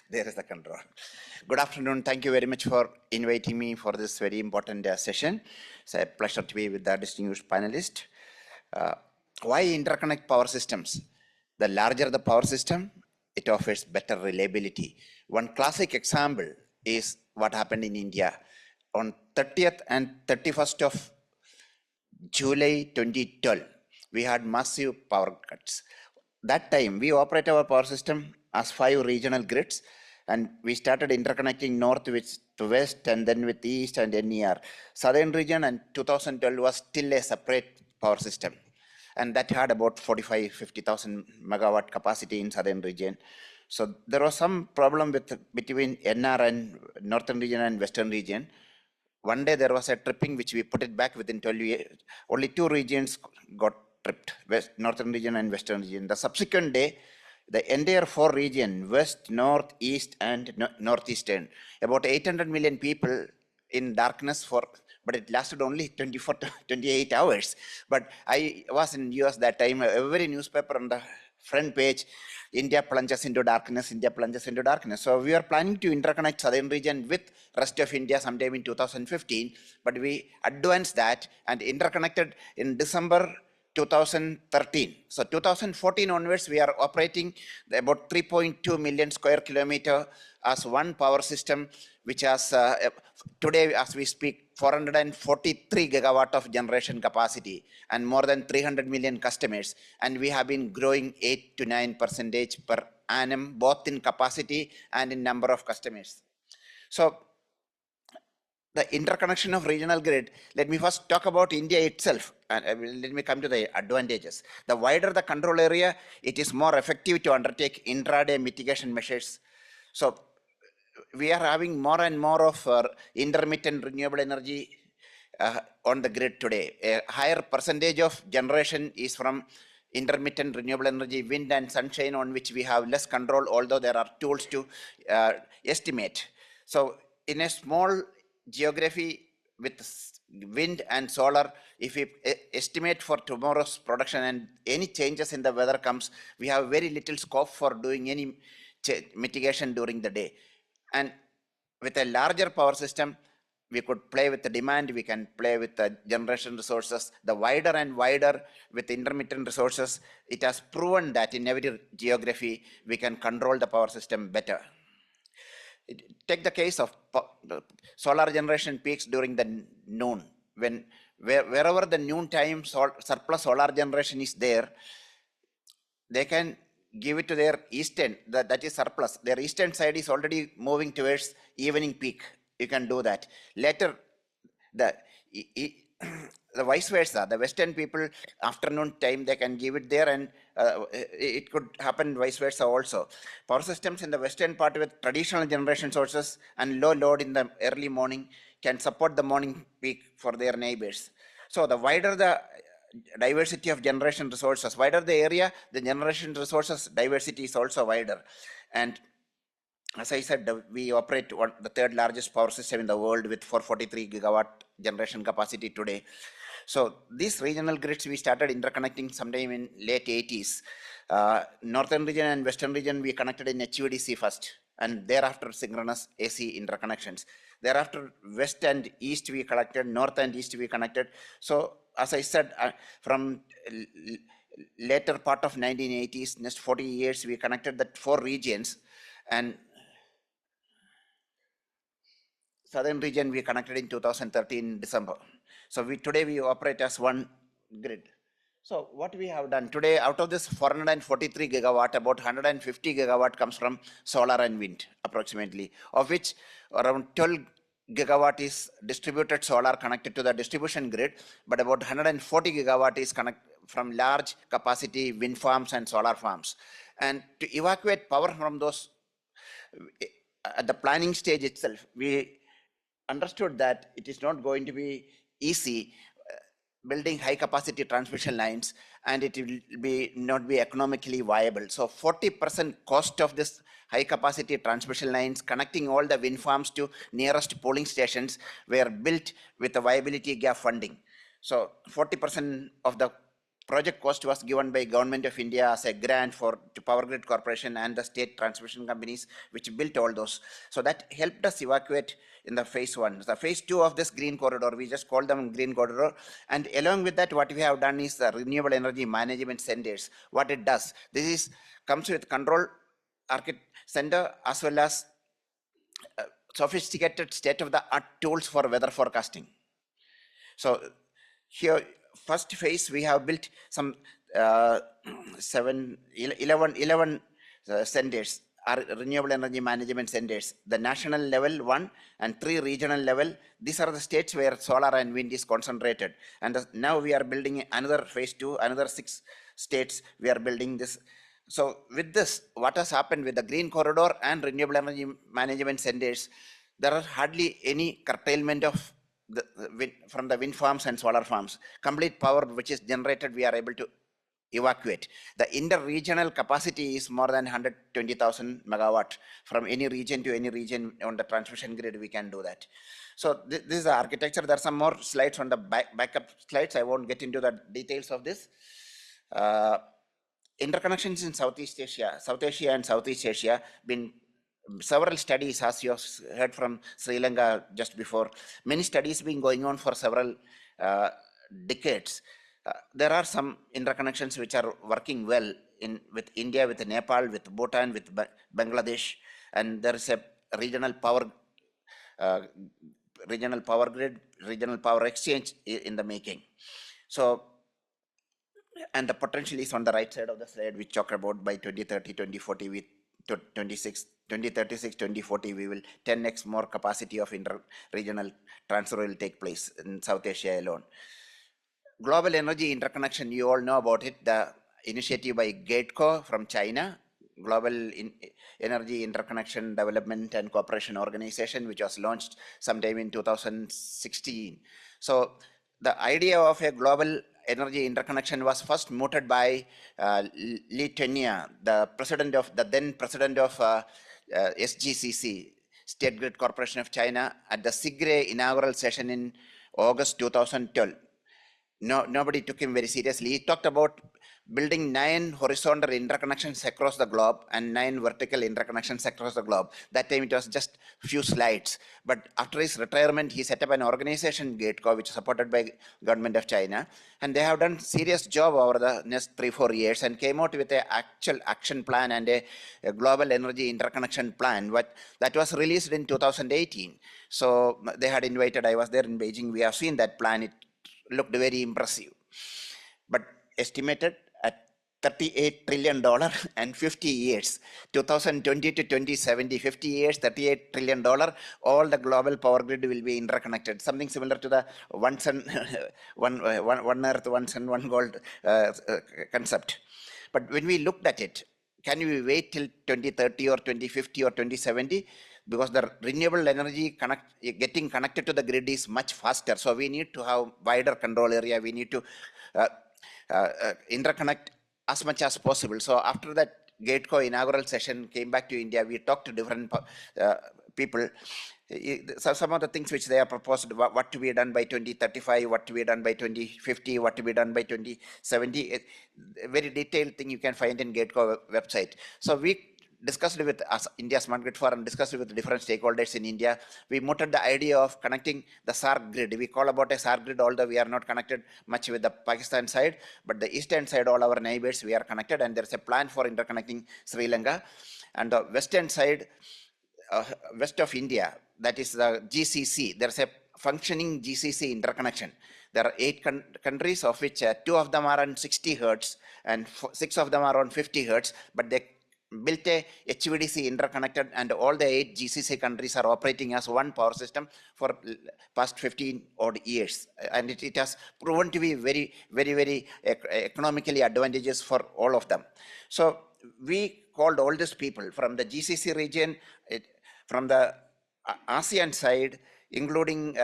There is the control. Good afternoon. Thank you very much for inviting me for this very important session. It's a pleasure to be with the distinguished panelist. Why interconnect power systems? The larger the power system, it offers better reliability. One classic example is what happened in India. On 30th and 31st of July 2012, we had massive power cuts. That time, we operate our power system as 5 regional grids, and we started interconnecting north with west and then with east and NER. Southern region and 2012 was still a separate power system, and that had about 50,000 megawatt capacity in southern region. So there was some problem between NR and northern region and western region. One day there was a tripping which we put it back within 12 years. Only 2 regions got tripped, northern region and western region. The subsequent day, the entire 4 region, west, north, east, and northeastern, about 800 million people in darkness but it lasted only 24 to 28 hours. But I was in US that time, every newspaper on the front page, India plunges into darkness, India plunges into darkness. So we are planning to interconnect southern region with rest of India sometime in 2015, but we advanced that and interconnected in December 2013. So 2014 onwards, we are operating about 3.2 million square kilometer as one power system, which has today, as we speak, 443 gigawatt of generation capacity and more than 300 million customers. And we have been growing 8 to 9% per annum, both in capacity and in number of customers. So the interconnection of regional grid, let me first talk about India itself, and let me come to the advantages. The wider the control area, it is more effective to undertake intraday mitigation measures. So we are having more and more of intermittent renewable energy on the grid today. A higher percentage of generation is from intermittent renewable energy, wind and sunshine, on which we have less control, although there are tools to estimate. So in a small geography with wind and solar, if we estimate for tomorrow's production and any changes in the weather comes, we have very little scope for doing any mitigation during the day. And with a larger power system, we could play with the demand, we can play with the generation resources. The wider and wider with intermittent resources, it has proven that in every geography, we can control the power system better. Take the case of solar generation peaks during the noon. Wherever the noon time surplus solar generation is there, they can give it to their eastern, that is surplus. Their eastern side is already moving towards evening peak. You can do that. Later, the vice versa, the western people, afternoon time, they can give it there, and it could happen vice versa also. Power systems in the western part with traditional generation sources and low load in the early morning can support the morning peak for their neighbors. So the wider the diversity of generation resources, wider the area, the generation resources diversity is also wider. And as I said, we operate the 3rd largest power system in the world with 443 gigawatt generation capacity today. So these regional grids, we started interconnecting sometime in late 80s. Northern region and western region, we connected in HVDC first, and thereafter synchronous AC interconnections. Thereafter, west and east we connected, north and east we connected. So as I said, from later part of 1980s, next 40 years, we connected the 4 regions, and southern region we connected in 2013 December. So today we operate as one grid. So what we have done today, out of this 443 gigawatt, about 150 gigawatt comes from solar and wind approximately, of which around 12 gigawatt is distributed solar connected to the distribution grid, but about 140 gigawatt is connected from large capacity wind farms and solar farms. And to evacuate power from those, at the planning stage itself, we understood that it is not going to be easy building high capacity transmission lines, and it will not be economically viable. So 40% cost of this high capacity transmission lines connecting all the wind farms to nearest polling stations were built with a viability gap funding. So 40% of the project cost was given by Government of India as a grant to Power Grid Corporation and the state transmission companies which built all those. So that helped us evacuate in the phase 1. The phase 2 of this green corridor, we just call them green corridor. And along with that, what we have done is the renewable energy management centers. What it does, comes with control center as well as sophisticated state-of-the-art tools for weather forecasting. So here, first phase, we have built some 11 centers, are renewable energy management centers. The national level 1 and 3 regional level. These are the states where solar and wind is concentrated. And now we are building another phase 2, another 6 states. We are building this. So with this, what has happened with the green corridor and renewable energy management centers, there are hardly any curtailment of from the wind farms and solar farms. Complete power which is generated, we are able to evacuate. The inter-regional capacity is more than 120,000 megawatt. From any region to any region on the transmission grid, we can do that. So this is the architecture. There are some more slides on the backup slides. I won't get into the details of this. Interconnections in South Asia and Southeast Asia, been several studies, as you heard from Sri Lanka just before, many studies been going on for several decades. There are some interconnections which are working well with India, with Nepal, with Bhutan, with Bangladesh, and there is a regional power grid, regional power exchange in the making. So, and the potential is on the right side of the slide, which talk about by 2030, 2040, with 2036, 2040, we will 10x more capacity of regional transfer will take place in South Asia alone. Global energy interconnection, you all know about it, the initiative by GATECO from China, Global Energy Interconnection Development and Cooperation Organization, which was launched sometime in 2016. So the idea of a global energy interconnection was first mooted by Lee Tenia, the then president of SGCC, State Grid Corporation of China, at the SIGRE inaugural session in August 2012. Nobody took him very seriously. He talked about building 9 horizontal interconnections across the globe and 9 vertical interconnections across the globe. That time it was just few slides. But after his retirement, he set up an organization, GATECO, which is supported by government of China. And they have done serious job over the next 3-4 years and came out with an actual action plan and a global energy interconnection plan. That was released in 2018. So they had invited, I was there in Beijing. We have seen that plan. It looked very impressive, but estimated at $38 trillion and 50 years, 2020 to 2070, 50 years, $38 trillion, all the global power grid will be interconnected. Something similar to the one sun, one earth, one sun, one gold concept. But when we looked at it, can we wait till 2030 or 2050 or 2070? Because the renewable energy getting connected to the grid is much faster. So we need to have wider control area. We need to interconnect as much as possible. So after that GATECO inaugural session came back to India, we talked to different people. So some of the things which they have proposed, what to be done by 2035, what to be done by 2050, what to be done by 2070, a very detailed thing you can find in GATECO website. So we discussed with India Smart Grid Forum, discussed with different stakeholders in India. We mooted the idea of connecting the SAARC grid. We call about a SAARC grid, although we are not connected much with the Pakistan side, but the eastern side, all our neighbors, we are connected, and there's a plan for interconnecting Sri Lanka. And the western side, west of India, that is the GCC, there's a functioning GCC interconnection. There are 8 countries, of which 2 of them are on 60 hertz and 6 of them are on 50 hertz, but they built a HVDC interconnected, and all the 8 GCC countries are operating as one power system for past 15 odd years. And it has proven to be very, very, very economically advantageous for all of them. So we called all these people from the GCC region, from the ASEAN side, including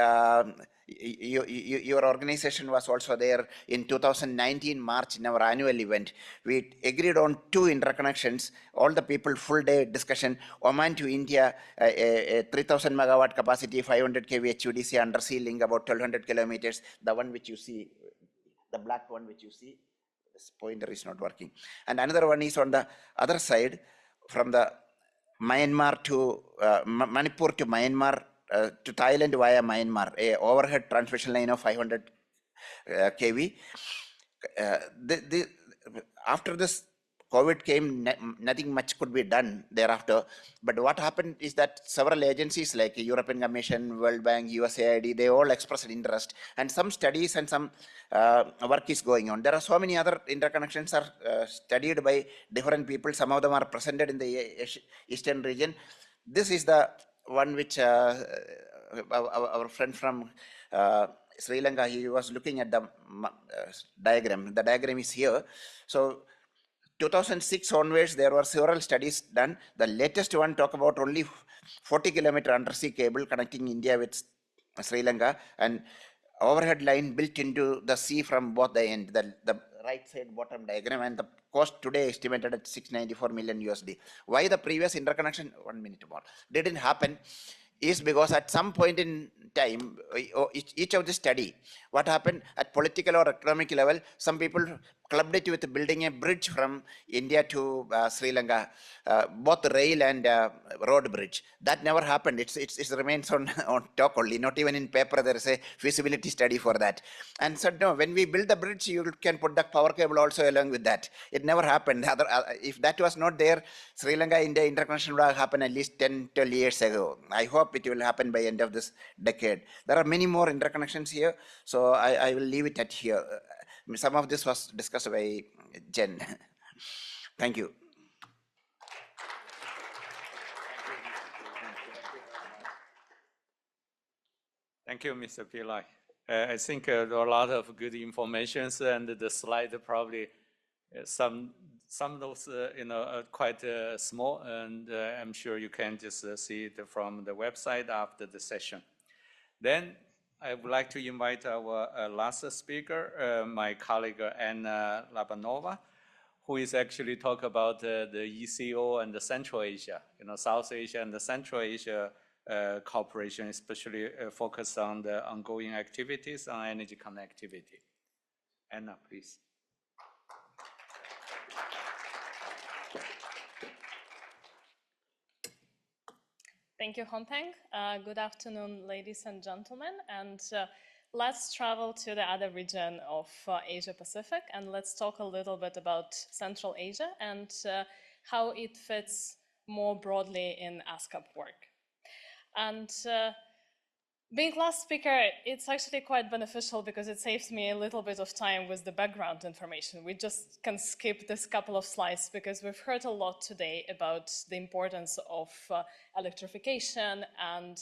your organization was also there in 2019 March in our annual event. We agreed on 2 interconnections, all the people, full day discussion. Oman to India, a 3000 megawatt capacity, 500 kV HVDC undersea link, about 1200 kilometers. The one which you see, the black one which you see, This pointer is not working. And another one is on the other side, from the Myanmar to Manipur to Myanmar to Thailand via Myanmar, a overhead transmission line of 500 kV. After this COVID came, nothing much could be done thereafter. But what happened is that several agencies like European Commission, World Bank, USAID, they all expressed interest, and some studies and some work is going on. There are so many other interconnections are studied by different people. Some of them are presented in the eastern region. This is the one which our friend from Sri Lanka, he was looking at the diagram. The diagram is here. So 2006 onwards, there were several studies done. The latest one talk about only 40-kilometer undersea cable connecting India with Sri Lanka, and overhead line built into the sea from both the end, the right side bottom diagram, and the cost today estimated at 694 million USD. Why the previous interconnection, 1 minute more, didn't happen is because at some point in time, each of the study, what happened at political or economic level, some people clubbed it with building a bridge from India to Sri Lanka, both rail and road bridge. That never happened. It remains on talk only. Not even in paper there is a feasibility study for that. And so no, when we build the bridge, you can put the power cable also along with that. It never happened. If that was not there, Sri Lanka India interconnection would have happened at least 10, 12 years ago. I hope it will happen by end of this decade. There are many more interconnections here, so I will leave it at here. Some of this was discussed by Jen. Thank you. Thank you, Mr. Pillai. I think there are a lot of good information, and the slide probably some of those are quite small, and I'm sure you can just see it from the website after the session. Then I would like to invite our last speaker, my colleague Anna Labanova, who is actually talk about the ECO and the Central Asia, South Asia and the Central Asia cooperation, especially focused on the ongoing activities on energy connectivity. Anna, please. Thank you, Hongpeng. Good afternoon, ladies and gentlemen. And let's travel to the other region of Asia Pacific, and let's talk a little bit about Central Asia and how it fits more broadly in ASCAP work. And being last speaker, it's actually quite beneficial because it saves me a little bit of time with the background information. We just can skip this couple of slides because we've heard a lot today about the importance of electrification and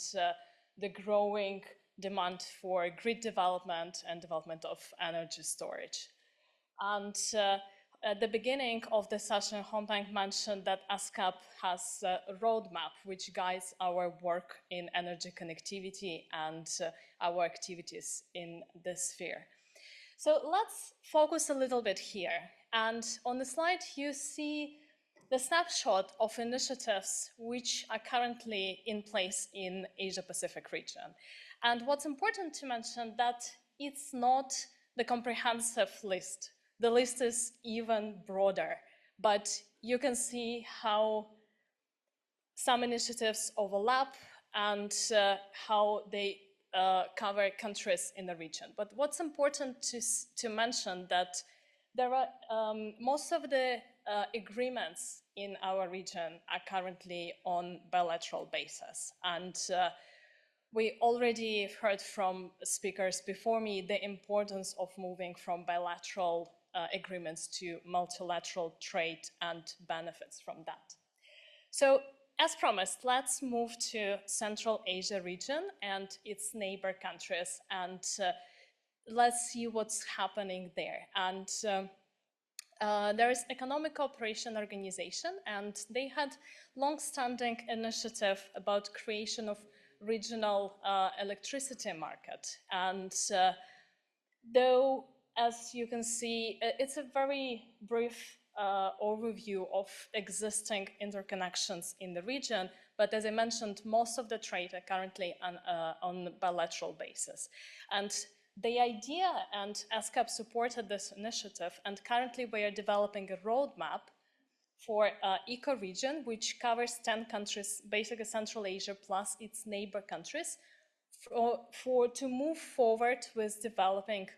the growing demand for grid development and development of energy storage. And at the beginning of the session, Hongpeng mentioned that ASCAP has a roadmap which guides our work in energy connectivity and our activities in this sphere. So let's focus a little bit here. And on the slide, you see the snapshot of initiatives which are currently in place in Asia-Pacific region. And what's important to mention that it's not the comprehensive list. The list is even broader, but you can see how some initiatives overlap and how they cover countries in the region. But what's important to mention that there are most of the agreements in our region are currently on bilateral basis. And we already heard from speakers before me the importance of moving from bilateral agreements to multilateral trade and benefits from that. So as promised, let's move to Central Asia region and its neighbor countries, and let's see what's happening there. And there is Economic Cooperation Organization, and they had long-standing initiative about creation of regional electricity market. And though, as you can see, it's a very brief overview of existing interconnections in the region, but as I mentioned, most of the trade are currently on bilateral basis. And The idea, and ASCAP supported this initiative, and currently we are developing a roadmap for eco-region, which covers 10 countries, basically Central Asia plus its neighbor countries, to move forward with developing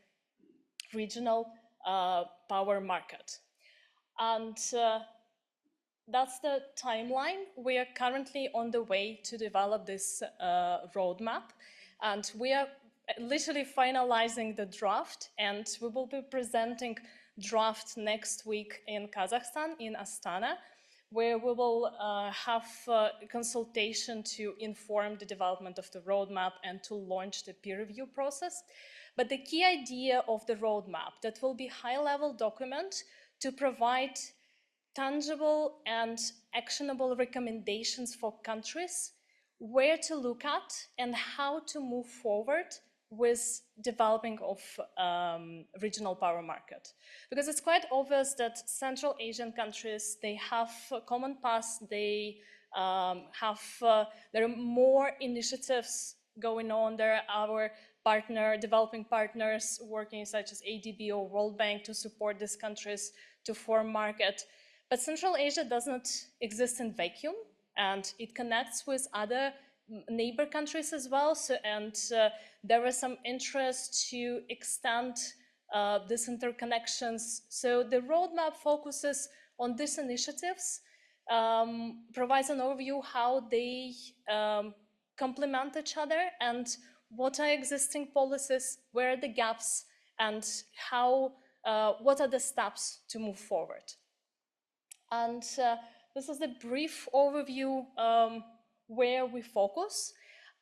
regional power market. And that's the timeline. We are currently on the way to develop this roadmap, and we are literally finalizing the draft, and we will be presenting draft next week in Kazakhstan, in Astana, where we will have a consultation to inform the development of the roadmap and to launch the peer review process. But the key idea of the roadmap, that will be high-level document to provide tangible and actionable recommendations for countries, where to look at and how to move forward with developing of regional power market. Because it's quite obvious that Central Asian countries, they have a common past, there are more initiatives going on. There are our developing partners working such as ADB or World Bank to support these countries to form market. But Central Asia does not exist in vacuum, and it connects with other neighbor countries as well. There is some interest to extend these interconnections. So the roadmap focuses on these initiatives, provides an overview how they complement each other and what are existing policies, where are the gaps, and what are the steps to move forward. And this is a brief overview where we focus.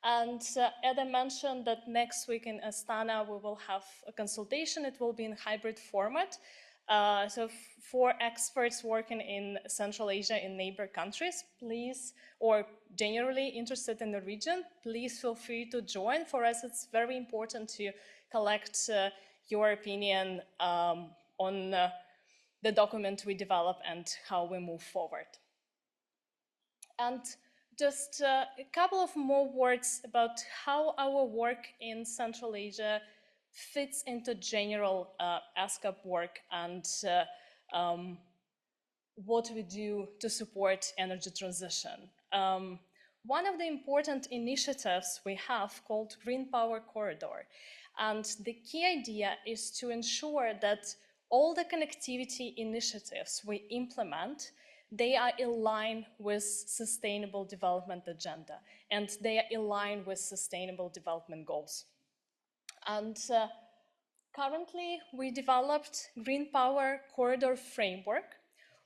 And as I mentioned, that next week in Astana, we will have a consultation. It will be in hybrid format. So for experts working in Central Asia in neighbor countries, please, or generally interested in the region, please feel free to join. For us, it's very important to collect your opinion on the document we develop and how we move forward. And just a couple of more words about how our work in Central Asia fits into general ASCAP work and what we do to support energy transition. One of the important initiatives we have called Green Power Corridor. And the key idea is to ensure that all the connectivity initiatives we implement, they are aligned with Sustainable Development Agenda, and they are aligned with Sustainable Development Goals. And currently, we developed Green Power Corridor Framework,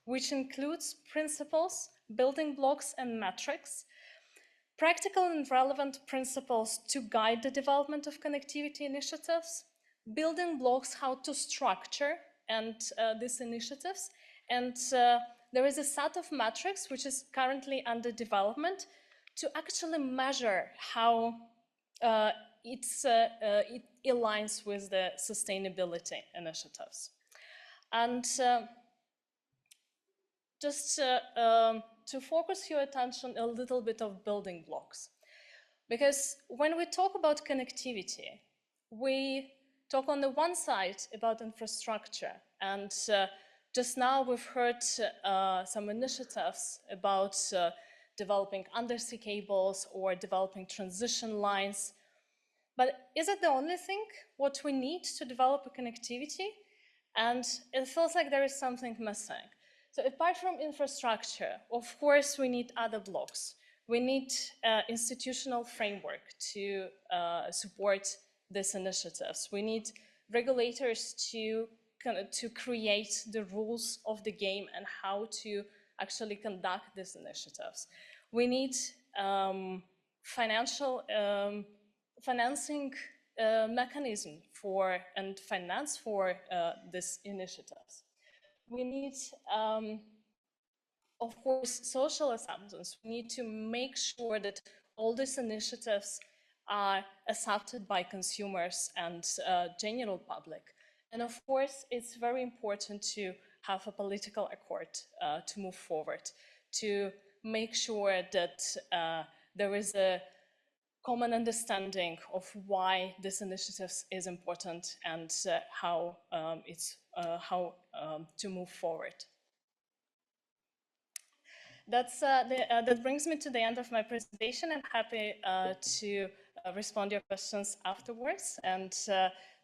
which includes principles, building blocks, and metrics, practical and relevant principles to guide the development of connectivity initiatives, building blocks how to structure and these initiatives, and there is a set of metrics which is currently under development to actually measure how it aligns with the sustainability initiatives. And just to focus your attention a little bit of building blocks. Because when we talk about connectivity, we talk on the one side about infrastructure, and just now we've heard some initiatives about developing undersea cables or developing transition lines. But is it the only thing what we need to develop a connectivity? And it feels like there is something missing. So apart from infrastructure, of course, we need other blocks. We need institutional framework to support these initiatives. We need regulators to create the rules of the game and how to actually conduct these initiatives. We need financing mechanism and finance for these initiatives. We need, of course, social acceptance. We need to make sure that all these initiatives are accepted by consumers and general public. And of course, it's very important to have a political accord to move forward, to make sure that there is a common understanding of why this initiative is important and how to move forward. That brings me to the end of my presentation. I'm happy to respond to your questions afterwards, and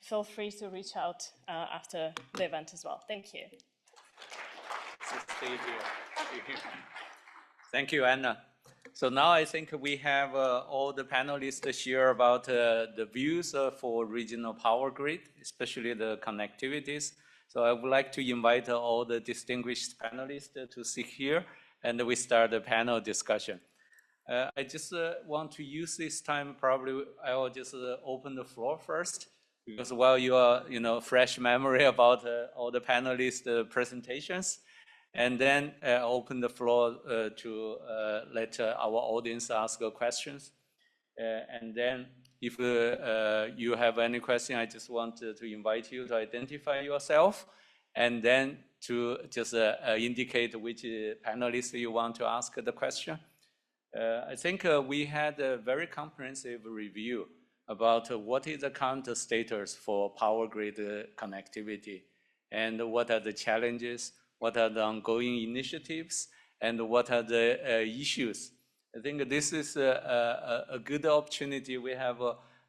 feel free to reach out after the event as well. Thank you. So stay here. Thank you, Anna. So now I think we have all the panelists share about the views for regional power grid, especially the connectivities. So I would like to invite all the distinguished panelists to sit here, and we start the panel discussion. I just want to use this time, probably I will just open the floor first, because while you are, fresh memory about all the panelists' presentations, and then open the floor to let our audience ask questions. And then if you have any question, I just want to invite you to identify yourself, and then to just indicate which panelist you want to ask the question. I think we had a very comprehensive review about what is the current status for power grid connectivity, and what are the challenges, what are the ongoing initiatives, and what are the issues. I think this is a good opportunity. We have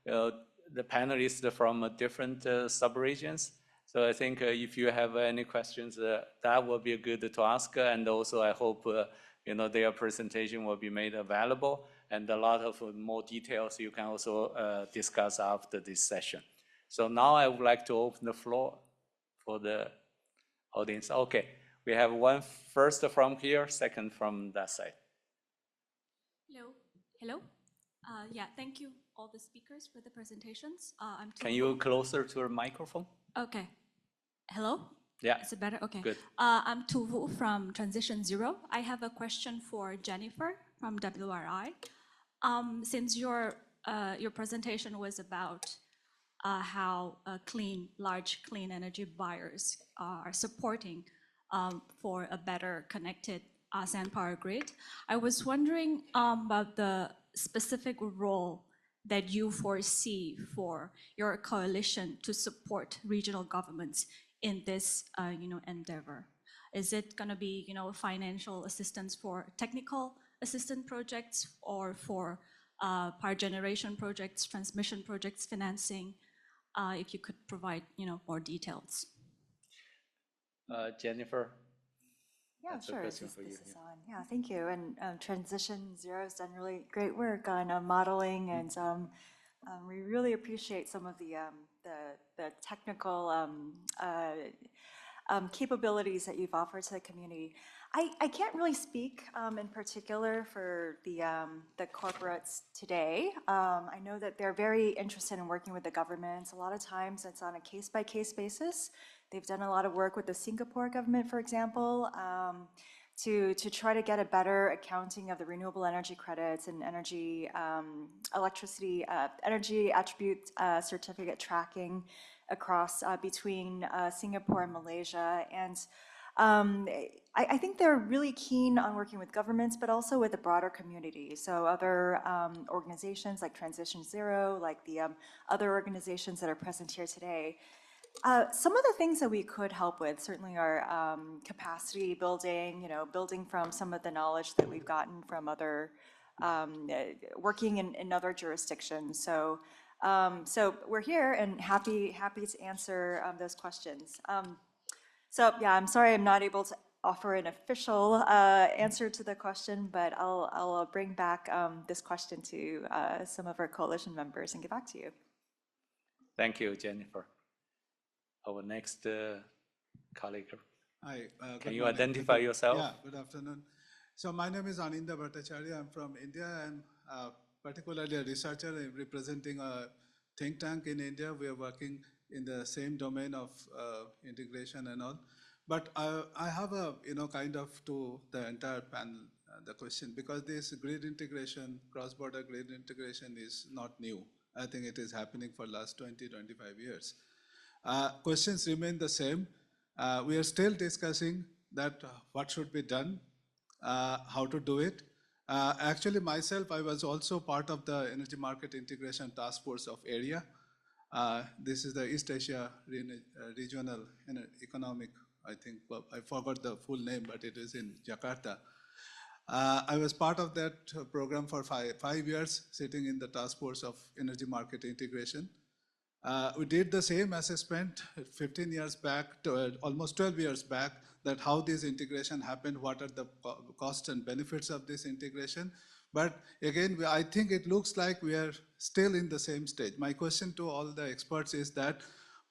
the panelists from different sub-regions. So I think if you have any questions, that will be good to ask. And also I hope their presentation will be made available, and a lot of more details you can also discuss after this session. So now I would like to open the floor for the audience. Okay, we have one first from here, second from that side. Hello. Yeah, thank you all the speakers for the presentations. Can you closer to your microphone? Okay. Hello? Yeah. Is it better? Okay. Good. I'm Tu Vu from Transition Zero. I have a question for Jennifer from WRI. Since your presentation was about how large clean energy buyers are supporting for a better connected ASEAN power grid, I was wondering about the specific role that you foresee for your coalition to support regional governments in this endeavor. Is it going to be financial assistance for technical assistance projects, or for power generation projects, transmission projects, financing? If you could provide more details. Jennifer. Yeah, That's sure. a This question for you. is on. Yeah, thank you. And Transition Zero has done really great work on modeling, and we really appreciate some of the technical capabilities that you've offered to the community. I can't really speak in particular for the corporates today. I know that they're very interested in working with the governments. A lot of times it's on a case-by-case basis. They've done a lot of work with the Singapore government, for example, to try to get a better accounting of the renewable energy credits and energy attribute certificate tracking across between Singapore and Malaysia. And I think they're really keen on working with governments, but also with the broader community. So other organizations like Transition Zero, like the other organizations that are present here today. Some of the things that we could help with certainly are capacity building, building from some of the knowledge that we've gotten from other, working in other jurisdictions. So we're here and happy to answer those questions. So yeah, I'm sorry I'm not able to offer an official answer to the question, but I'll bring back this question to some of our coalition members and get back to you. Thank you, Jennifer. Our next colleague. Hi. Can you identify yourself? Yeah, good afternoon. So my name is Aninda Bhattacharya. I'm from India. I'm particularly a researcher representing a think tank in India. We are working in the same domain of integration and all. But I have a, kind of to the entire panel, the question, because this grid integration, cross-border grid integration is not new. I think it is happening for last 20, 25 years. Questions remain the same. We are still discussing that what should be done, how to do it, Actually, myself, I was also part of the Energy Market Integration Task Force of AREA. This is the East Asia Regional Economic, I think, well, I forgot the full name, but it is in Jakarta. I was part of that program for five years, sitting in the task force of energy market integration. We did the same assessment 15 years back, to, almost 12 years back, that how this integration happened, what are the costs and benefits of this integration. But again, I think it looks like we are still in the same stage. My question to all the experts is that,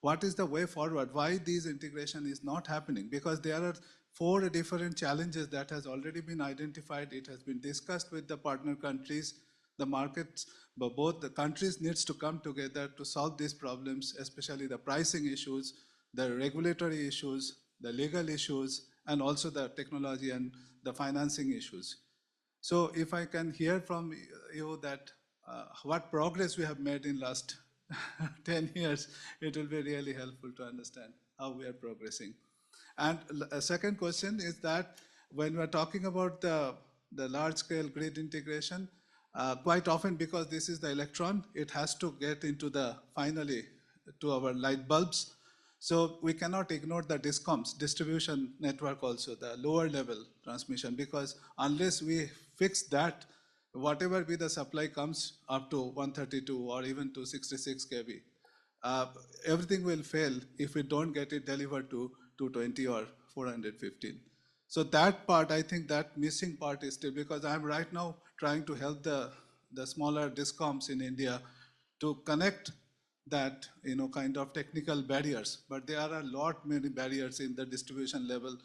what is the way forward? Why this integration is not happening? Because there are 4 different challenges that has already been identified. It has been discussed with the partner countries, the markets, but both the countries needs to come together to solve these problems, especially the pricing issues, the regulatory issues, the legal issues, and also the technology and the financing issues. So if I can hear from you that what progress we have made in last 10 years, it will be really helpful to understand how we are progressing. And a second question is that when we're talking about the large-scale grid integration, quite often, because this is the electron, it has to get into the, finally, to our light bulbs. So we cannot ignore the DISCOMs, distribution network also, the lower level transmission, because unless we fix that, whatever be the supply comes up to 132 or even to 66 kV, everything will fail if we don't get it delivered to 220 or 415. So that part, I think that missing part is still, because I'm right now trying to help the smaller DISCOMs in India to connect that, kind of technical barriers. But there are a lot many barriers in the distribution level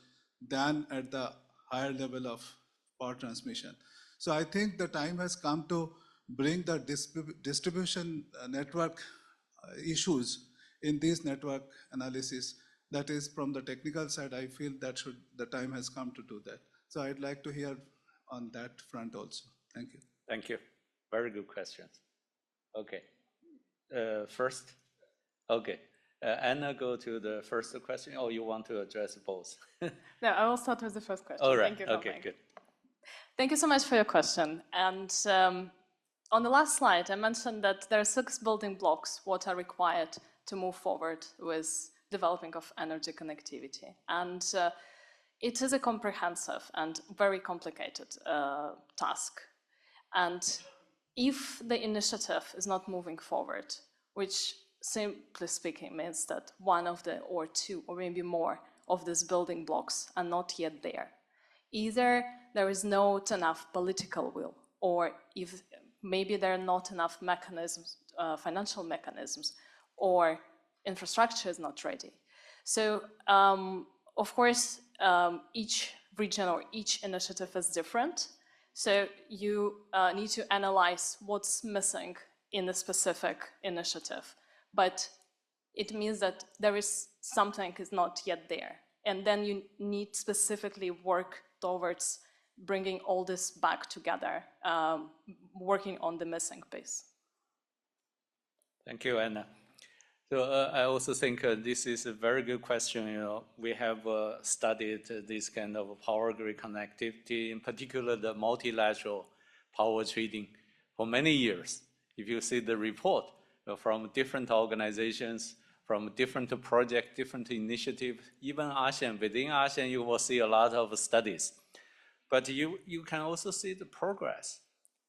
than at the higher level of power transmission. So I think the time has come to bring the distribution network issues in this network analysis. That is, from the technical side, I feel that the time has come to do that. So I'd like to hear on that front also. Thank you. Thank you. Very good questions. Okay. First, okay. Anna, go to the first question, or you want to address both? No, I will start with the first question. All right. Thank you, Okay, Hong-Peng. good. Thank you so much for your question. And on the last slide, I mentioned that there are 6 building blocks what are required to move forward with developing of energy connectivity. And it is a comprehensive and very complicated task. And if the initiative is not moving forward, which simply speaking means that one of the, or 2, or maybe more of these building blocks are not yet there, either there is not enough political will, or if maybe there are not enough mechanisms, financial mechanisms, or infrastructure is not ready. So, of course, each region or each initiative is different. So you need to analyze what's missing in a specific initiative. But it means that there is something is not yet there. And then you need specifically work towards bringing all this back together, working on the missing piece. Thank you, Anna. So I also think this is a very good question. We have studied this kind of power grid connectivity, in particular the multilateral power trading, for many years. If you see the report from different organizations, from different projects, different initiatives, even ASEAN, within ASEAN, you will see a lot of studies. But you can also see the progress.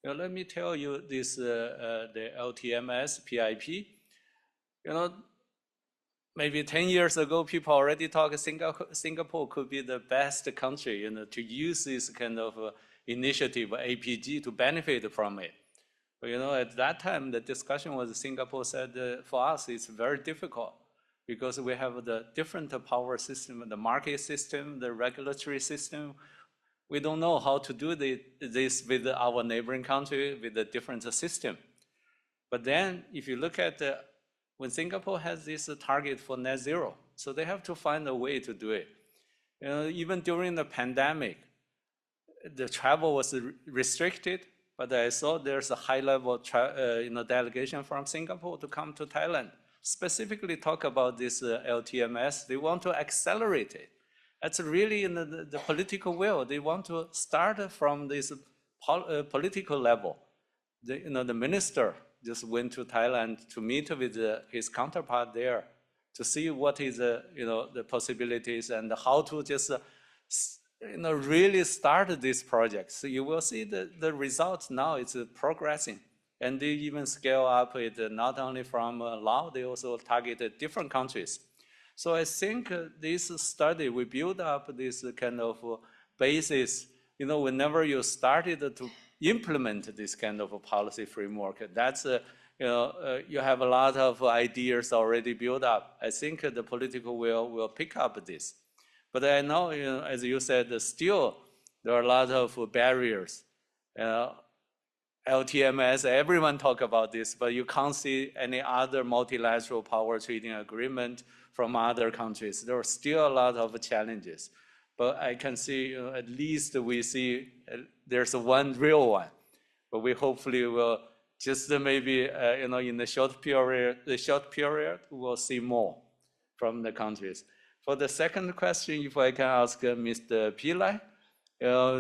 Let me tell you this, the LTMS, PIP, maybe 10 years ago, people already talk Singapore could be the best country, to use this kind of initiative, APG, to benefit from it. But, at that time, the discussion was Singapore said, for us, it's very difficult because we have the different power system, the market system, the regulatory system. We don't know how to do this with our neighboring country with a different system. But then, if you look at when Singapore has this target for net zero, so they have to find a way to do it. Even during the pandemic, the travel was restricted, but I saw there's a high-level delegation from Singapore to come to Thailand, specifically talk about this LTMS. They want to accelerate it. That's really in the political will. They want to start from this political level, the minister just went to Thailand to meet with his counterpart there to see what is the possibilities and how to just really start this project. So you will see the results now. It's progressing, and they even scale up it not only from Laos, they also targeted different countries. So I think this study, we build up this kind of basis. Whenever you started to implement this kind of a policy framework, that's you have a lot of ideas already built up. I think the political will pick up this. But I know, as you said, still there are a lot of barriers. LTMS, everyone talk about this, but you can't see any other multilateral power trading agreement from other countries. There are still a lot of challenges. But I can see, at least we see there's one real one. But we hopefully will just maybe, in the short period, we'll see more from the countries. For the second question, if I can ask Mr. Pillai,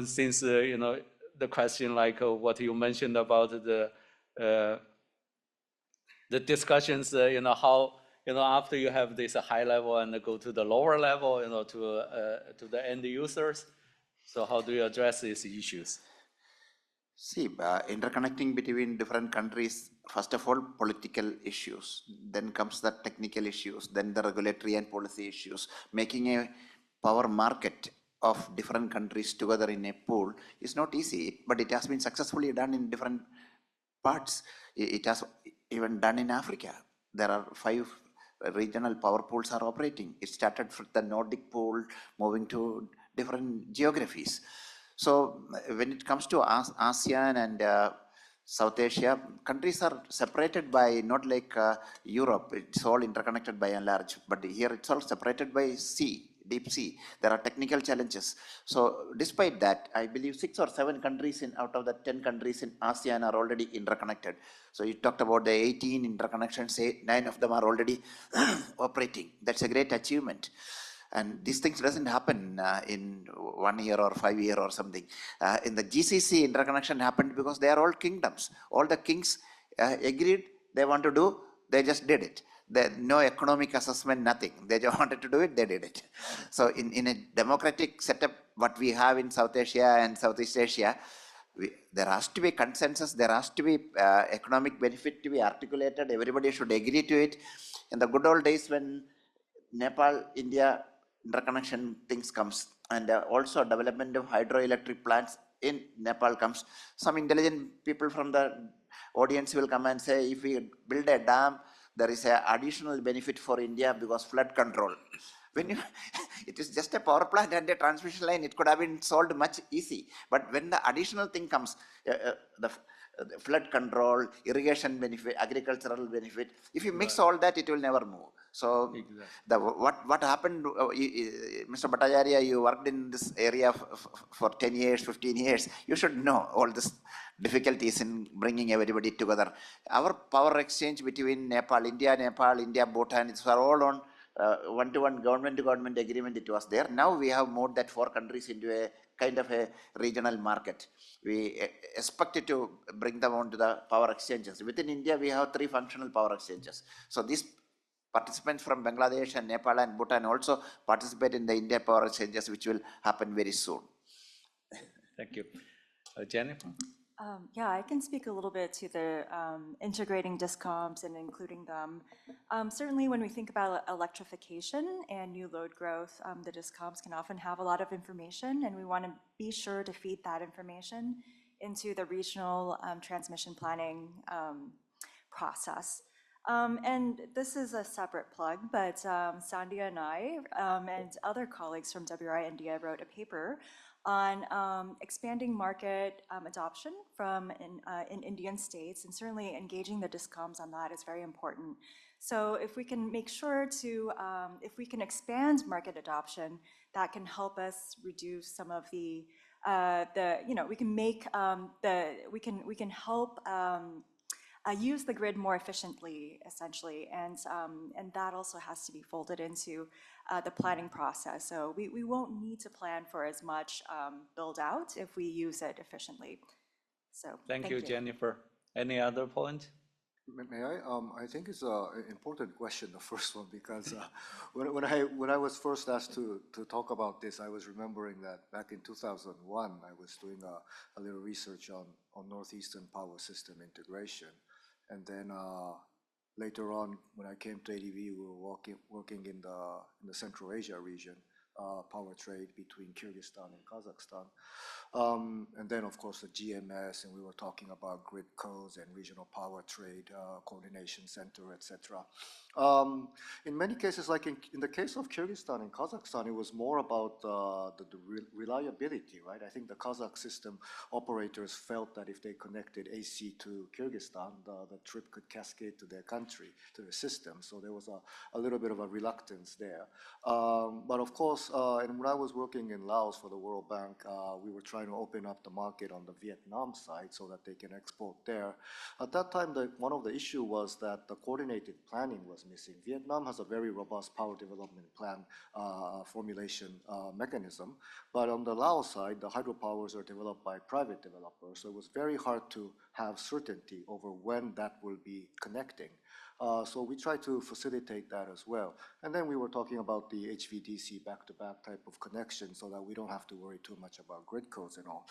since the question like what you mentioned about the discussions, how after you have this high level and go to the lower level, to the end users. So how do you address these issues? See, interconnecting between different countries, first of all, political issues, then comes the technical issues, then the regulatory and policy issues. Making a power market of different countries together in a pool is not easy, but it has been successfully done in different parts. It has even done in Africa. There are 5 regional power pools are operating. It started from the Nordic pool, moving to different geographies. So when it comes to ASEAN and South Asia, countries are separated by, not like Europe, it's all interconnected by and large, but here it's all separated by sea, deep sea. There are technical challenges. So despite that, I believe 6 or 7 countries out of the 10 countries in ASEAN are already interconnected. So you talked about the 18 interconnections, 9 of them are already operating. That's a great achievement. And these things doesn't happen in 1 year or 5 years or something. In the GCC, interconnection happened because they are all kingdoms. All the kings agreed they want to do, they just did it. No economic assessment, nothing. They just wanted to do it, they did it. So in a democratic setup, what we have in South Asia and Southeast Asia, there has to be consensus, there has to be economic benefit to be articulated, everybody should agree to it. In the good old days when Nepal, India interconnection things comes, and also development of hydroelectric plants in Nepal comes, some intelligent people from the audience will come and say, if we build a dam, there is an additional benefit for India because flood control. When it is just a power plant and a transmission line, it could have been solved much easy. But when the additional thing comes, the flood control, irrigation benefit, agricultural benefit, if you mix all that, it will never move. So what happened, Mr. Bhattacharya, you worked in this area for 10 years, 15 years. You should know all this difficulties in bringing everybody together. Our power exchange between Nepal, India, Bhutan, it's all on one-to-one, government-to-government agreement. It was there. Now we have moved that 4 countries into a kind of a regional market. We expect it to bring them onto the power exchanges. Within India, we have 3 functional power exchanges. So these participants from Bangladesh and Nepal and Bhutan also participate in the India power exchanges, which will happen very soon. Thank you. Jennifer? Yeah, I can speak a little bit to the integrating discoms and including them. Certainly when we think about electrification and new load growth, the discoms can often have a lot of information, and we want to be sure to feed that information into the regional transmission planning process. And this is a separate plug, but Sandhya and I and other colleagues from WRI India wrote a paper on expanding market adoption in Indian states, and certainly engaging the discoms on that is very important. So if we can make sure to, if we can expand market adoption, that can help us reduce some of we can make we can help use the grid more efficiently, essentially, and that also has to be folded into the planning process. So we won't need to plan for as much build out if we use it efficiently. So Thank you, Jennifer. Any other point? May I? I think it's an important question, the first one, because when I was first asked to talk about this, I was remembering that back in 2001, I was doing a little research on Northeastern power system integration. And then later on, when I came to ADB, we were working in the Central Asia region, power trade between Kyrgyzstan and Kazakhstan. And then, of course, the GMS, and we were talking about grid codes and regional power trade coordination center, etc. In many cases, like in the case of Kyrgyzstan and Kazakhstan, it was more about the reliability, right? I think the Kazakh system operators felt that if they connected AC to Kyrgyzstan, the trip could cascade to their country, to the system. So there was a little bit of a reluctance there. But of course, and when I was working in Laos for the World Bank, we were trying to open up the market on the Vietnam side so that they can export there. At that time, one of the issue was that the coordinated planning was missing. Vietnam has a very robust power development plan formulation mechanism, but on the Laos side, the hydropowers are developed by private developers, so it was very hard to have certainty over when that will be connecting. So we try to facilitate that as well. And then we were talking about the HVDC back-to-back type of connection so that we don't have to worry too much about grid codes and all.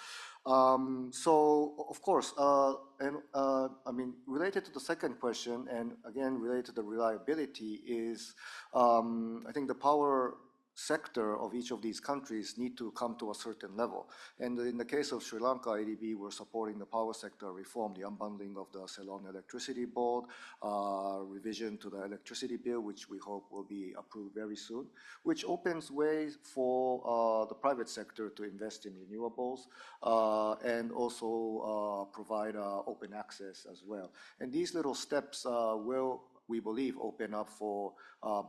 So of course, I mean, related to the second question, and again, related to the reliability is, I think the power sector of each of these countries need to come to a certain level. And in the case of Sri Lanka, ADB, we're supporting the power sector reform, the unbundling of the Ceylon Electricity Board, revision to the electricity bill, which we hope will be approved very soon, which opens ways for the private sector to invest in renewables and also provide open access as well. And these little steps will, we believe, open up for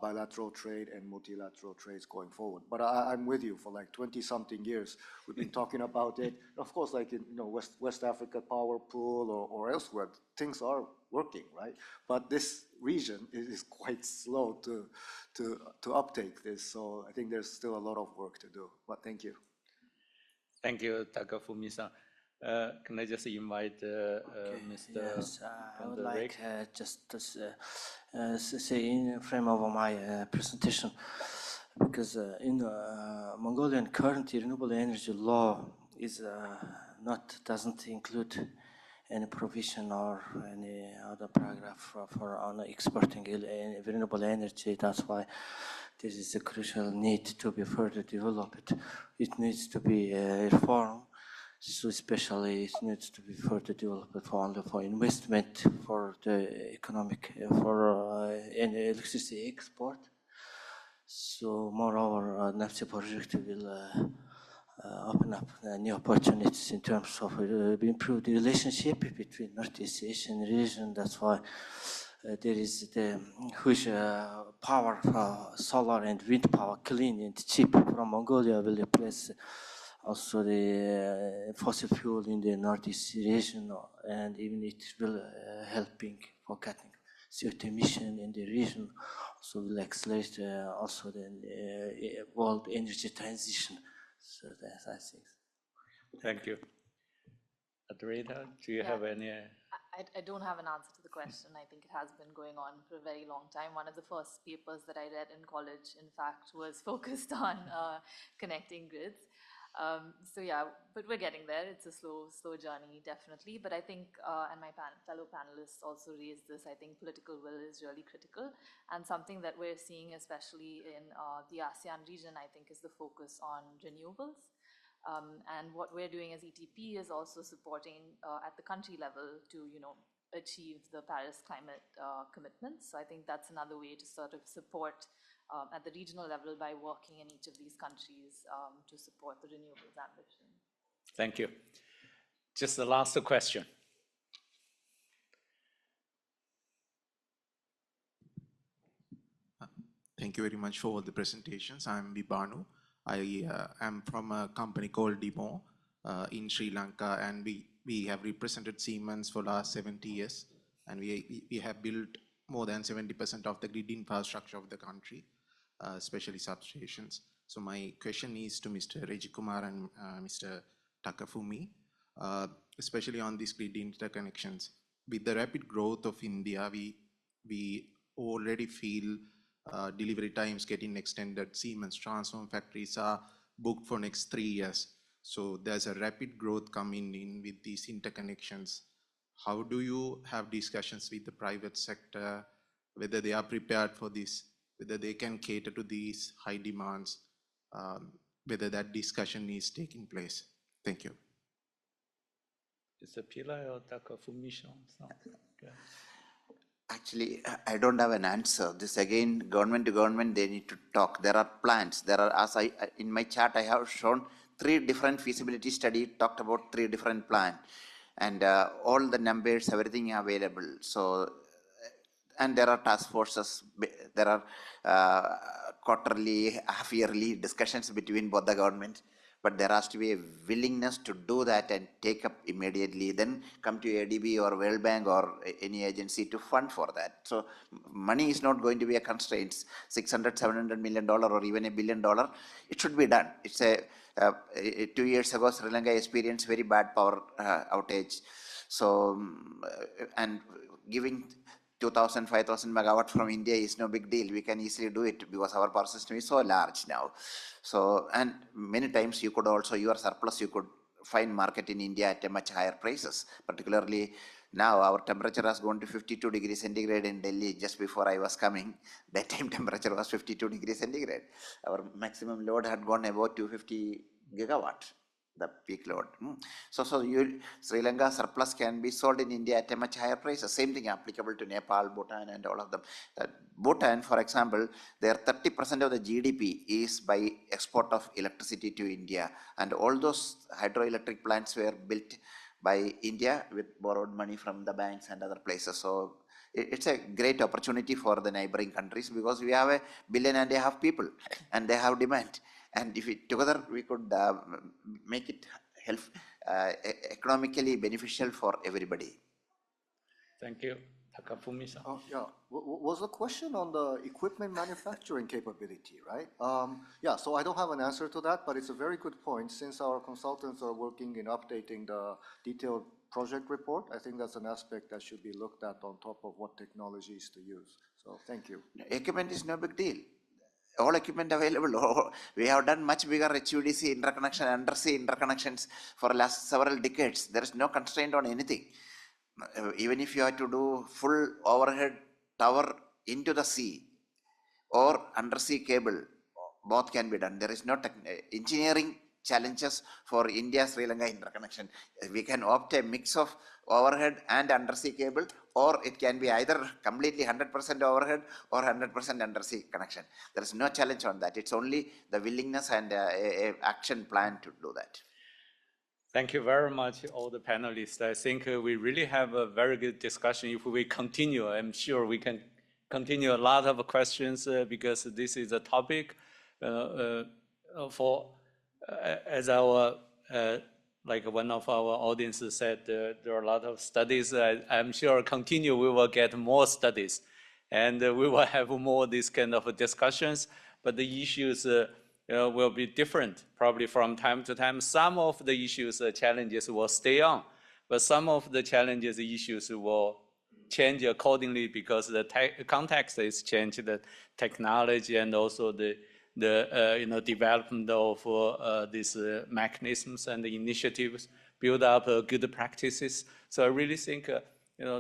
bilateral trade and multilateral trades going forward. But I'm with you. For like 20-something years, we've been talking about it. Of course, like in West Africa power pool or elsewhere, things are working, right? But this region is quite slow to uptake this. So I think there's still a lot of work to do. But thank you. Thank you, Takafumi-san. Can I just invite Mr. Yes, I would Rick? like just to say in frame of my presentation, because in Mongolian current renewable energy law is doesn't include any provision or any other paragraph for on exporting renewable energy. That's why this is a crucial need to be further developed. It needs to be reformed. So especially it needs to be further developed for investment, for the economic, for electricity export. So moreover, NAPSI project will open up new opportunities in terms of improved relationship between Northeast Asian region. That's why there is the huge power, solar and wind power, clean and cheap from Mongolia will replace also the fossil fuel in the Northeast region, and even it will helping for cutting CO2 emission in the region. So will accelerate also the world energy transition. So that's, I think. Thank you. Adrita, do you have any? I don't have an answer to the question. I think it has been going on for a very long time. One of the first papers that I read in college, in fact, was focused on connecting grids. So yeah, but we're getting there. It's a slow journey, definitely. But I think, and my fellow panelists also raised this, I think political will is really critical. And something that we're seeing, especially in the ASEAN region, I think is the focus on renewables. And what we're doing as ETP is also supporting at the country level to, achieve the Paris climate commitments. So I think that's another way to sort of support at the regional level by working in each of these countries to support the renewables ambition. Thank you. Just the last question. Thank you very much for all the presentations. I'm Vibhanu. I am from a company called Demo in Sri Lanka, and we have represented Siemens for the last 70 years, and we have built more than 70% of the grid infrastructure of the country, especially substations. So my question is to Mr. Rejikumar and Mr. Takafumi. especially on these grid interconnections. With the rapid growth of India, we already feel delivery times getting extended. Siemens transform factories are booked for next 3 years. So there's a rapid growth coming in with these interconnections. How do you have discussions with the private sector, whether they are prepared for this, whether they can cater to these high demands, whether that discussion is taking place? Thank you. Is it Pillai or Dr. Fumisha? Okay. Actually, I don't have an answer. This again, government to government, they need to talk. There are plans. There are, as in my chart, I have shown 3 different feasibility studies, talked about 3 different plans. And all the numbers, everything available. So, and there are task forces, there are quarterly, half-yearly discussions between both the governments. But there has to be a willingness to do that and take up immediately, then come to ADB or World Bank or any agency to fund for that. So money is not going to be a constraint. $600, $700 million or even $1 billion, it should be done. It's 2 years ago, Sri Lanka experienced very bad power outage. So, and giving 2,000, 5,000 megawatt from India is no big deal. We can easily do it because our power system is so large now. So, and many times you could also, your surplus, you could find market in India at a much higher prices. Particularly now our temperature has gone to 52 degrees centigrade in Delhi just before I was coming. That time temperature was 52 degrees centigrade. Our maximum load had gone about 250 gigawatt, the peak load. So Sri Lanka surplus can be sold in India at a much higher price. The same thing applicable to Nepal, Bhutan, and all of them. Bhutan, for example, their 30% of the GDP is by export of electricity to India, and all those hydroelectric plants were built by India with borrowed money from the banks and other places. So it's a great opportunity for the neighboring countries because we have 1.5 billion people and they have demand. And if together we could make it economically beneficial for everybody. Thank you. Takafumi-san. Yeah, was the question on the equipment manufacturing capability, right? Yeah, so I don't have an answer to that, but it's a very good point. Since our consultants are working in updating the detailed project report, I think that's an aspect that should be looked at on top of what technologies to use. So thank you. Equipment is no big deal. All equipment available. We have done much bigger HVDC interconnection, undersea interconnections for the last several decades. There is no constraint on anything. Even if you have to do full overhead tower into the sea or undersea cable, both can be done. There is no engineering challenges for India-Sri Lanka interconnection. We can opt a mix of overhead and undersea cable, or it can be either completely 100% overhead or 100% undersea connection. There is no challenge on that. It's only the willingness and a action plan to do that. Thank you very much, all the panelists. I think we really have a very good discussion. If we continue, I'm sure we can continue a lot of questions because this is a topic as our, like one of our audiences said, there are a lot of studies. I'm sure continue, we will get more studies and we will have more this kind of discussions, but the issues will be different probably from time to time. Some of the issues, challenges will stay on, but some of the challenges, issues will change accordingly because the context is changed, the technology and also the development of these mechanisms and the initiatives, build up good practices. So I really think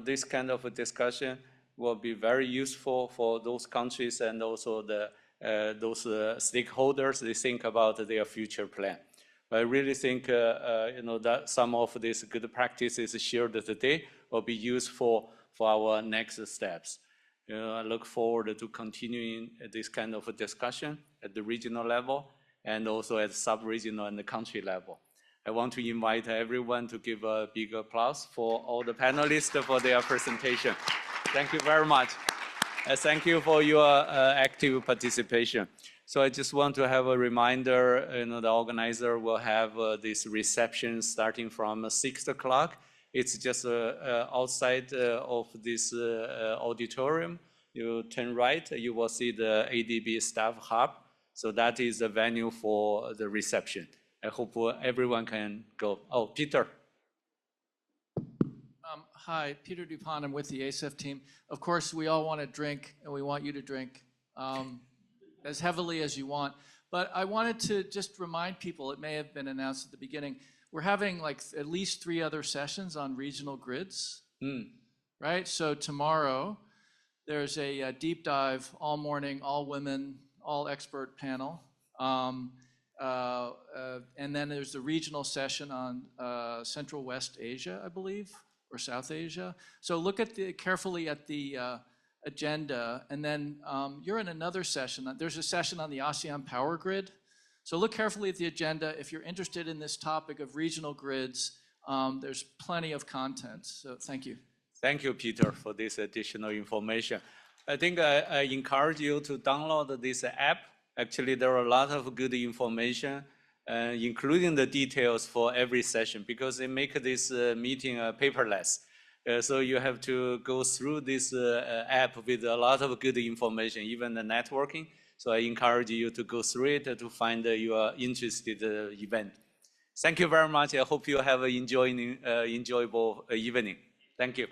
this kind of a discussion will be very useful for those countries and also those stakeholders. They think about their future plan. But I really think that some of these good practices shared today will be useful for our next steps. I look forward to continuing this kind of a discussion at the regional level and also at sub-regional and the country level. I want to invite everyone to give a big applause for all the panelists for their presentation. Thank you very much. Thank you for your active participation. So I just want to have a reminder, the organizer will have this reception starting from 6 o'clock. It's just outside of this auditorium. You turn right, you will see the ADB staff hub. So that is the venue for the reception. I hope everyone can go. Oh, Peter. Hi, Peter Dupont. I'm with the ASEF team. Of course, we all want to drink, and we want you to drink as heavily as you want. But I wanted to just remind people, it may have been announced at the beginning, we're having like at least 3 other sessions on regional grids, right? So tomorrow, there's a deep dive, all morning, all women, all expert panel. And then there's the regional session on Central West Asia, I believe, or South Asia. So look at carefully at the agenda, and then you're in another session. There's a session on the ASEAN power grid. So look carefully at the agenda. If you're interested in this topic of regional grids, there's plenty of content. So thank you. Thank you, Peter, for this additional information. I think I encourage you to download this app. Actually, there are a lot of good information, including the details for every session, because they make this meeting paperless. So you have to go through this app with a lot of good information, even the networking. So I encourage you to go through it to find your interested event. Thank you very much. I hope you have an enjoyable evening. Thank you.